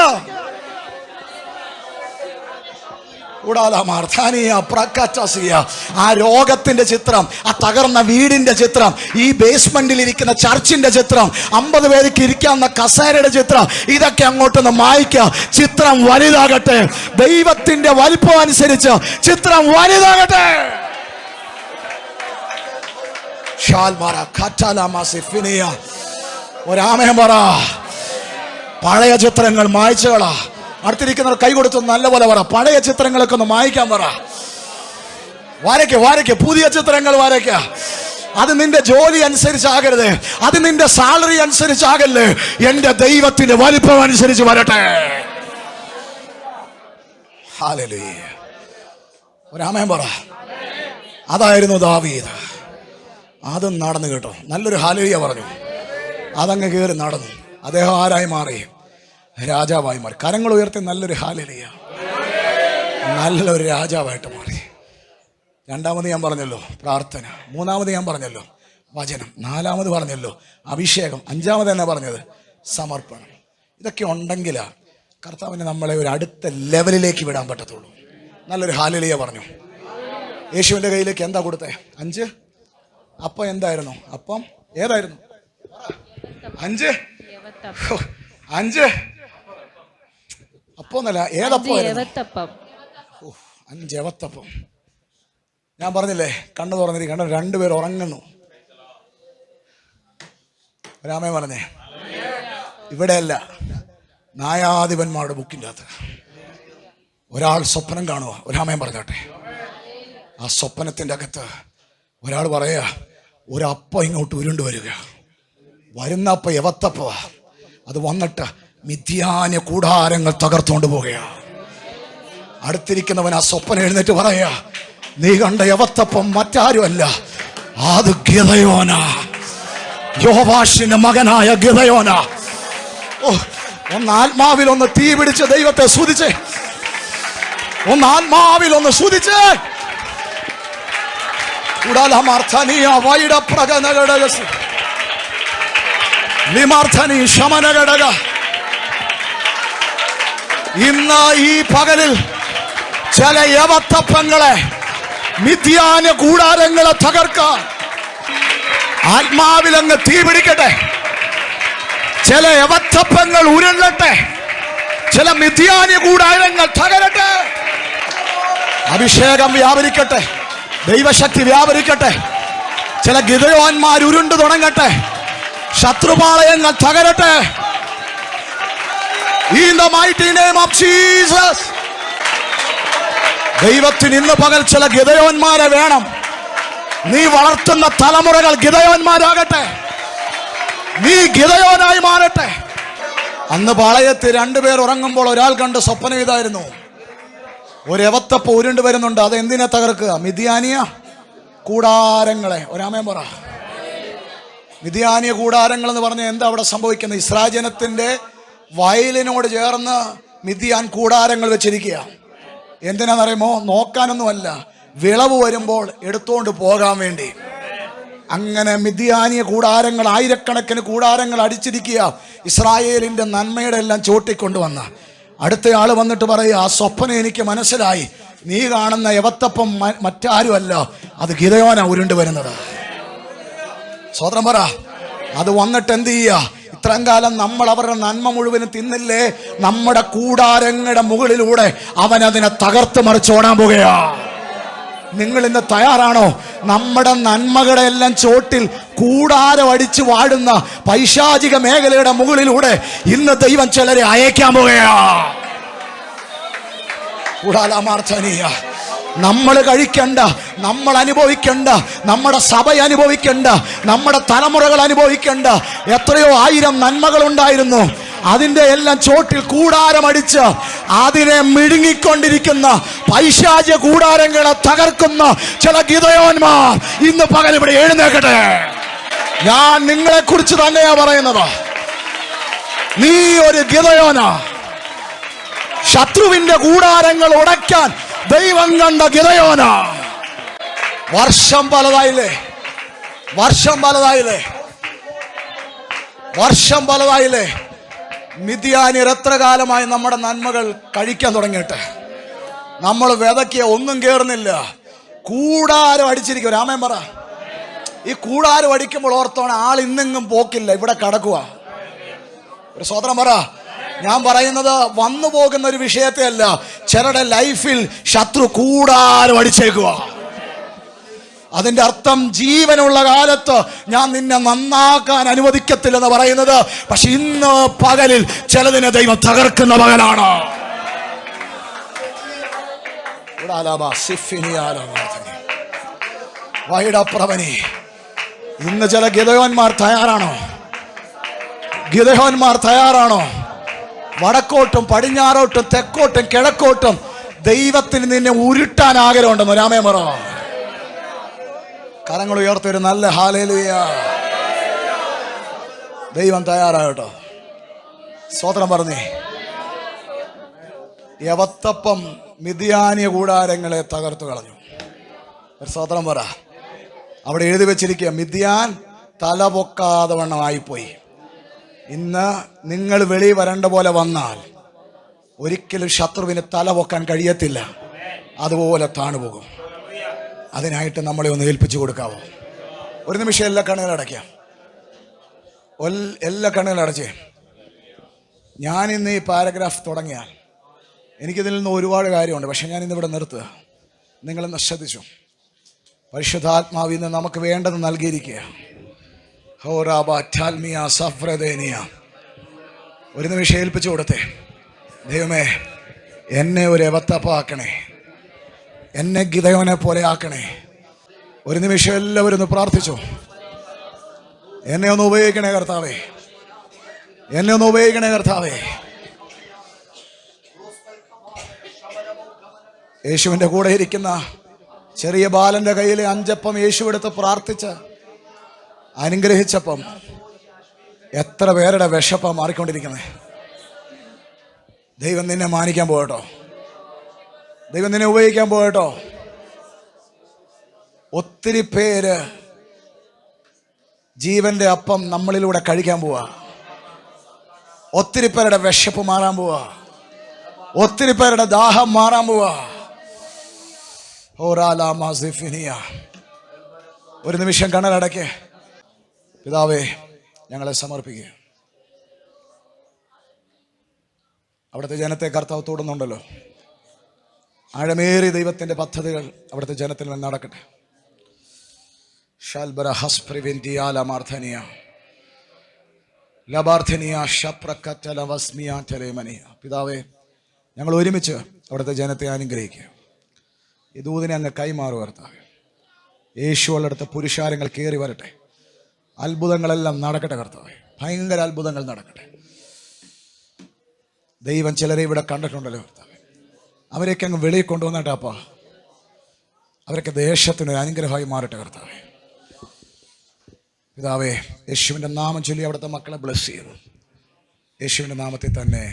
ആ രോഗത്തിന്റെ ചിത്രം, ആ തകർന്ന വീടിന്റെ ചിത്രം, ഈ ബേസ്മെന്റിൽ ഇരിക്കുന്ന ചർച്ചിന്റെ ചിത്രം, 50 പേർക്ക് ഇരിക്കാവുന്ന കസേരയുടെ ചിത്രം, ഇതൊക്കെ അങ്ങോട്ടൊന്ന് മായ്ക്കുക. ചിത്രം വലുതാകട്ടെ. ദൈവത്തിന്റെ വലിപ്പം അനുസരിച്ച് ചിത്രം വലുതാകട്ടെ. ഒരാമയം പറ. പഴയ ചിത്രങ്ങൾ മായ്ച്ചുകളാ. അടുത്തിരിക്കുന്നവർ കൈ കൊടുത്ത് നല്ലപോലെ പറ. പഴയ ചിത്രങ്ങളൊക്കെ ഒന്ന് മായ്ക്കാൻ പറ. വരയ്ക്ക, പുതിയ ചിത്രങ്ങൾ വരയ്ക്ക. അത് നിന്റെ ജോലി അനുസരിച്ചാകരുത്, അത് നിന്റെ സാലറി അനുസരിച്ചാകല്ലേ, എന്റെ ദൈവത്തിന്റെ വലിപ്പം അനുസരിച്ച് വരട്ടെ. ഹല്ലേലൂയ. ഒരാമേൻ പറ. അതായിരുന്നു ദാവീദ്. അതും നടന്നു കേട്ടോ. നല്ലൊരു ഹല്ലേലൂയ പറഞ്ഞു. അതങ്ങ് കയറി നടന്നു. അദ്ദേഹം ആരായി മാറി? രാജാവായി മാറി. കരങ്ങൾ ഉയർത്തി നല്ലൊരു ഹല്ലേലൂയ. നല്ലൊരു രാജാവായിട്ട് മാറി. രണ്ടാമത് ഞാൻ പറഞ്ഞല്ലോ പ്രാർത്ഥന, മൂന്നാമത് ഞാൻ പറഞ്ഞല്ലോ വചനം, നാലാമത് പറഞ്ഞല്ലോ അഭിഷേകം, അഞ്ചാമത് തന്നെ പറഞ്ഞത് സമർപ്പണം. ഇതൊക്കെ ഉണ്ടെങ്കിലാണ് കർത്താവിനെ നമ്മളെ ഒരു അടുത്ത ലെവലിലേക്ക് വിടാൻ പറ്റത്തുള്ളൂ. നല്ലൊരു ഹല്ലേലൂയ പറഞ്ഞു. യേശുവിൻ്റെ കയ്യിലേക്ക് എന്താ കൊടുത്തേ? 5 അപ്പം. എന്തായിരുന്നു അപ്പം? ഏതായിരുന്നു? 5 അപ്പോന്നല്ല, ഏതപ്പം? 5 എവത്തപ്പം. ഞാൻ പറഞ്ഞില്ലേ, കണ്ണു തുറന്നിരിക്കണം, 2 പേർ ഉറങ്ങുന്നു. രാമേ പറഞ്ഞേ, ഇവിടെയല്ല, ന്യായാധിപന്മാരുടെ ബുക്കിൻ്റെ അകത്ത് ഒരാൾ സ്വപ്നം കാണുക. ഒരാമയം പറഞ്ഞോട്ടെ. ആ സ്വപ്നത്തിൻ്റെ അകത്ത് ഒരാൾ പറയുക, ഒരപ്പം ഇങ്ങോട്ട് ഉരുണ്ട് വരിക. വരുന്ന അപ്പം എവത്തപ്പവാ. അത് വന്നിട്ട് മിഥ്യാന്യ കൂടാരങ്ങൾ തകർത്തുകൊണ്ട് പോകുകയാണ്. അടുത്തിരിക്കുന്നവൻ ആ സ്വപ്നം എഴുന്നേറ്റ് പറയുക, നീ കണ്ട യവത്തപ്പം മറ്റാരുമല്ല, അത് ഗിദയോന, യോവാഷിന്റെ മകനായ ഗിദയോന. ഒന്ന് ആത്മാവിൽ ഒന്ന് തീ പിടിച്ച് ദൈവത്തെ സ്തുതിച്ചേ. ഒന്ന് ആത്മാവിൽ ഒന്ന് സ്തുതിച്ചേ. ഇന്ന് ഈ പകലിൽ ചില യവത്തപ്പങ്ങളെ, മിഥ്യാന കൂടാരങ്ങളെ തകർക്കാൻ ആത്മാവിലങ്ങ് തീ പിടിക്കട്ടെ. ചില യവത്തപ്പങ്ങൾ ഉരുളട്ടെ, ചില മിഥ്യാന്യ കൂടാരങ്ങൾ തകരട്ടെ. അഭിഷേകം വ്യാപരിക്കട്ടെ, ദൈവശക്തി വ്യാപരിക്കട്ടെ. ചില ഗിദയോന്മാർ ഉരുണ്ടു തുടങ്ങട്ടെ, ശത്രുപാളയങ്ങൾ തകരട്ടെ. In the mighty name of Jesus. ദൈവത്തിന് ഇന്ന് പകൽ ചില ഗിദയോന്മാരെ വേണം. നീ വളർത്തുന്ന തലമുറകൾ ഗിദയോന്മാരാകട്ടെ. നീ ഗിദയോനായി മാറട്ടെ. അന്ന് പാളയത്ത് രണ്ടുപേർ ഉറങ്ങുമ്പോൾ ഒരാൾ കണ്ട് സ്വപ്നം ഇതായിരുന്നു, ഒരു യവത്തപ്പ ഉരുണ്ട് വരുന്നുണ്ട്. അത് എന്തിനെ തകർക്കുക? മിദ്യാനിയ കൂടാരങ്ങളെ. ഒരാമേൻ പറ. മിദ്യാനിയ കൂടാരങ്ങൾ എന്ന് പറഞ്ഞാൽ എന്താ അവിടെ സംഭവിക്കുന്നത്? ഇസ്രായേൽ ജനത്തിന്റെ വയലിനോട് ചേർന്ന് മിദ്യാൻ കൂടാരങ്ങൾ വെച്ചിരിക്കുക. എന്തിനാണെന്നറിയുമോ? നോക്കാനൊന്നുമല്ല, വിളവ് വരുമ്പോൾ എടുത്തുകൊണ്ട് പോകാൻ വേണ്ടി. അങ്ങനെ മിദ്യാനിയ കൂടാരങ്ങൾ, ആയിരക്കണക്കിന് കൂടാരങ്ങൾ അടിച്ചിരിക്കുക. ഇസ്രായേലിന്റെ നന്മയുടെ എല്ലാം ചോട്ടിക്കൊണ്ടുവന്ന അടുത്തയാൾ വന്നിട്ട് പറയുക, ആ സ്വപ്നം എനിക്ക് മനസ്സിലായി. നീ കാണുന്ന യവത്തപ്പം മറ്റാരുമല്ല, അത് ഗിദയോന ഉരുണ്ട് വരുന്നത്. സ്വതന്ത്രം പറ. അത് വന്നിട്ട് എന്ത് ചെയ്യുക? ഇത്രയും കാലം നമ്മൾ അവരുടെ നന്മ മുഴുവനും തിന്നില്ലേ? നമ്മുടെ കൂടാരങ്ങളുടെ മുകളിലൂടെ അവൻ അതിനെ തകർത്ത് മറിച്ചോടാൻ പോകുകയാ. നിങ്ങൾ ഇന്ന് തയ്യാറാണോ? നമ്മുടെ നന്മകളുടെ എല്ലാം ചോട്ടിൽ കൂടാരം അടിച്ചു വാഴുന്ന പൈശാചിക മേഖലയുടെ മുകളിലൂടെ ഇന്ന് ദൈവം ചിലരെ അയക്കാൻ പോകുകയാ. കൂടാലാമാർച്ചനീയ. നമ്മൾ കഴിക്കണ്ട, നമ്മൾ അനുഭവിക്കണ്ട, നമ്മുടെ സഭ അനുഭവിക്കണ്ട, നമ്മുടെ തലമുറകൾ അനുഭവിക്കണ്ട എത്രയോ ആയിരം നന്മകൾ ഉണ്ടായിരുന്നു. അതിൻ്റെ എല്ലാം ചോട്ടിൽ കൂടാരമടിച്ച് അതിനെ മിഴുങ്ങിക്കൊണ്ടിരിക്കുന്ന പൈശാചിക കൂടാരങ്ങളെ തകർക്കുന്ന ചില ഗിദയോന്മാർ ഇന്ന് പകൽ ഇവിടെ എഴുന്നേക്കട്ടെ. ഞാൻ നിങ്ങളെ കുറിച്ച് തന്നെയാ പറയുന്നത്. നീ ഒരു ഗിദയോനാ. ശത്രുവിന്റെ കൂടാരങ്ങൾ ഉടയ്ക്കാൻ ദൈവം കണ്ട ഗിദയോന. വർഷം പലതായില്ലേ, വർഷം പലതായില്ലേ, വർഷം പലതായില്ലേ. മിദ്യാനിയർ എത്ര കാലമായി നമ്മുടെ നന്മകൾ കഴിക്കാൻ തുടങ്ങിയിട്ട്? നമ്മൾ വിതക്കിയ ഒന്നും കേറുന്നില്ല. കൂടാരം അടിച്ചിരിക്കും. രാമൻ പറ. ഈ കൂടാരം അടിക്കുമ്പോൾ ഓർത്തോണം, ആൾ ഇന്നെങ്ങും പോക്കില്ല, ഇവിടെ കടക്കുക. ഒരു സ്വതന്ത്രം പറ. ഞാൻ പറയുന്നത് വന്നു പോകുന്ന ഒരു വിഷയത്തെ അല്ല, ചിലരുടെ ലൈഫിൽ ശത്രു കൂടാരം അടിച്ചേക്കുക. അതിന്റെ അർത്ഥം ജീവനുള്ള കാലത്ത് ഞാൻ നിന്നെ നന്നാക്കാൻ അനുവദിക്കത്തില്ലെന്ന് പറയുന്നത്. പക്ഷെ ഇന്ന് പകലിൽ ചിലതിനെ ദൈവം തകർക്കുന്ന പകലാണ്. വൈഡപ്രവനി. ഇന്ന് ചില ഗിദയോന്മാർ തയ്യാറാണോ? ഗിദയോന്മാർ തയ്യാറാണോ? വടക്കോട്ടും പടിഞ്ഞാറോട്ടും തെക്കോട്ടും കിഴക്കോട്ടും ദൈവത്തിന് നിന്നെ ഉരുട്ടാൻ ആഗ്രഹമുണ്ടെന്ന് രാമേ പറ. കരങ്ങൾ ഉയർത്തൊരു നല്ല ഹല്ലേലൂയ. ദൈവം തയ്യാറാകട്ടോ. സ്തോത്രം പറഞ്ഞേ. യവത്തപ്പം മിദ്യാനിയ കൂടാരങ്ങളെ തകർത്തു കളഞ്ഞു. ഒരു സ്തോത്രം പറ. അവിടെ എഴുതി വെച്ചിരിക്കുക, മിദ്യാൻ തല പൊക്കാതെ വണ്ണമായിപ്പോയി. ഇന്ന് നിങ്ങൾ വെളി വരേണ്ട പോലെ വന്നാൽ ഒരിക്കലും ശത്രുവിന് തല പൊക്കാൻ കഴിയത്തില്ല, അതുപോലെ താണുപോകും. അതിനായിട്ട് നമ്മളെ ഒന്ന് ഏൽപ്പിച്ചു കൊടുക്കാവോ? ഒരു നിമിഷം എല്ലാ കണ്ണുകളും അടയ്ക്കാം. എല്ലാ കണ്ണുകളും അടച്ചേ. ഞാനിന്ന് ഈ പാരഗ്രാഫ് തുടങ്ങിയാൽ എനിക്കിതിൽ നിന്ന് ഒരുപാട് കാര്യമുണ്ട്, പക്ഷെ ഞാൻ ഇന്നിവിടെ നിർത്തുക. നിങ്ങളെന്ന് ശ്രദ്ധിച്ചു. പരിശുദ്ധാത്മാവിൽ നിന്ന് നമുക്ക് വേണ്ടത് നൽകിയിരിക്കുക. ഒരു നിമിഷം ഏൽപ്പിച്ചു കൊടുത്തേ. ദൈവമേ, എന്നെ ഒരു യവത്തപ്പാക്കണേ, എന്നെ ഗിദയോനെ പോലെ ആക്കണേ. ഒരു നിമിഷം എല്ലാവരും ഒന്ന് പ്രാർത്ഥിച്ചു. എന്നെ ഒന്ന് ഉപയോഗിക്കണേ കർത്താവേ, എന്നെ ഒന്ന് ഉപയോഗിക്കണേ കർത്താവേ. യേശുവിൻ്റെ കൂടെ ഇരിക്കുന്ന ചെറിയ ബാലന്റെ കയ്യിലെ 5 അപ്പം യേശു എടുത്ത് പ്രാർത്ഥിച്ച് അനുഗ്രഹിച്ചപ്പം എത്ര പേരുടെ വിശപ്പാ മാറിക്കൊണ്ടിരിക്കുന്നത്. ദൈവം നിന്നെ മാനിക്കാൻ പോകട്ടോ. ദൈവം നിന്നെ ഉപയോഗിക്കാൻ പോകട്ടോ. ഒത്തിരി പേര് ജീവന്റെ അപ്പം നമ്മളിലൂടെ കഴിക്കാൻ പോവാ. ഒത്തിരി പേരുടെ വിശപ്പ് മാറാൻ പോവാ. ഒത്തിരി പേരുടെ ദാഹം മാറാൻ പോവാ. ഒരു നിമിഷം കണ്ണടയ്ക്ക്. പിതാവേ, ഞങ്ങളെ സമർപ്പിക്കുക. അവിടുത്തെ ജനത്തെ കർത്താവ് തൊടുന്നുണ്ടല്ലോ. ആഴമേറിയ ദൈവത്തിൻ്റെ പദ്ധതികൾ അവിടുത്തെ ജനത്തിൽ നിന്ന് നടക്കട്ടെ. ഷാൽബര ഹസ്പ്രിവെന്റിയാലമാർത്ഥനിയ ലബാർത്ഥനിയ ഷപ്രക്കറ്റലവസ്മിയാറ്റലേമനിയ. പിതാവേ, ഞങ്ങൾ ഒരുമിച്ച് അവിടുത്തെ ജനത്തെ അനുഗ്രഹിക്കുക. ഈ ദൂതിനെ അങ്ങ് കൈമാറുക കർത്താവേ. യേശുവളുടെ അടുത്ത പുരുഷാരങ്ങൾ കയറി വരട്ടെ. അത്ഭുതങ്ങളെല്ലാം നടക്കട്ടെ കർത്താവേ. ഭയങ്കര അത്ഭുതങ്ങൾ നടക്കട്ടെ. ദൈവം ചിലരെ ഇവിടെ കണ്ടിട്ടുണ്ടല്ലോ കർത്താവേ. അവരെയൊക്കെ അങ്ങ് വെളിയിൽ കൊണ്ടുവന്നിട്ടാപ്പാ. അവരൊക്കെ ദേശത്തിന് അനുഗ്രഹമായി മാറട്ടെ കർത്താവേ. പിതാവേ, യേശുവിൻ്റെ നാമം ചൊല്ലി അവിടുത്തെ മക്കളെ ബ്ലെസ് ചെയ്യുന്നു. യേശുവിൻ്റെ നാമത്തിൽ തന്നെ.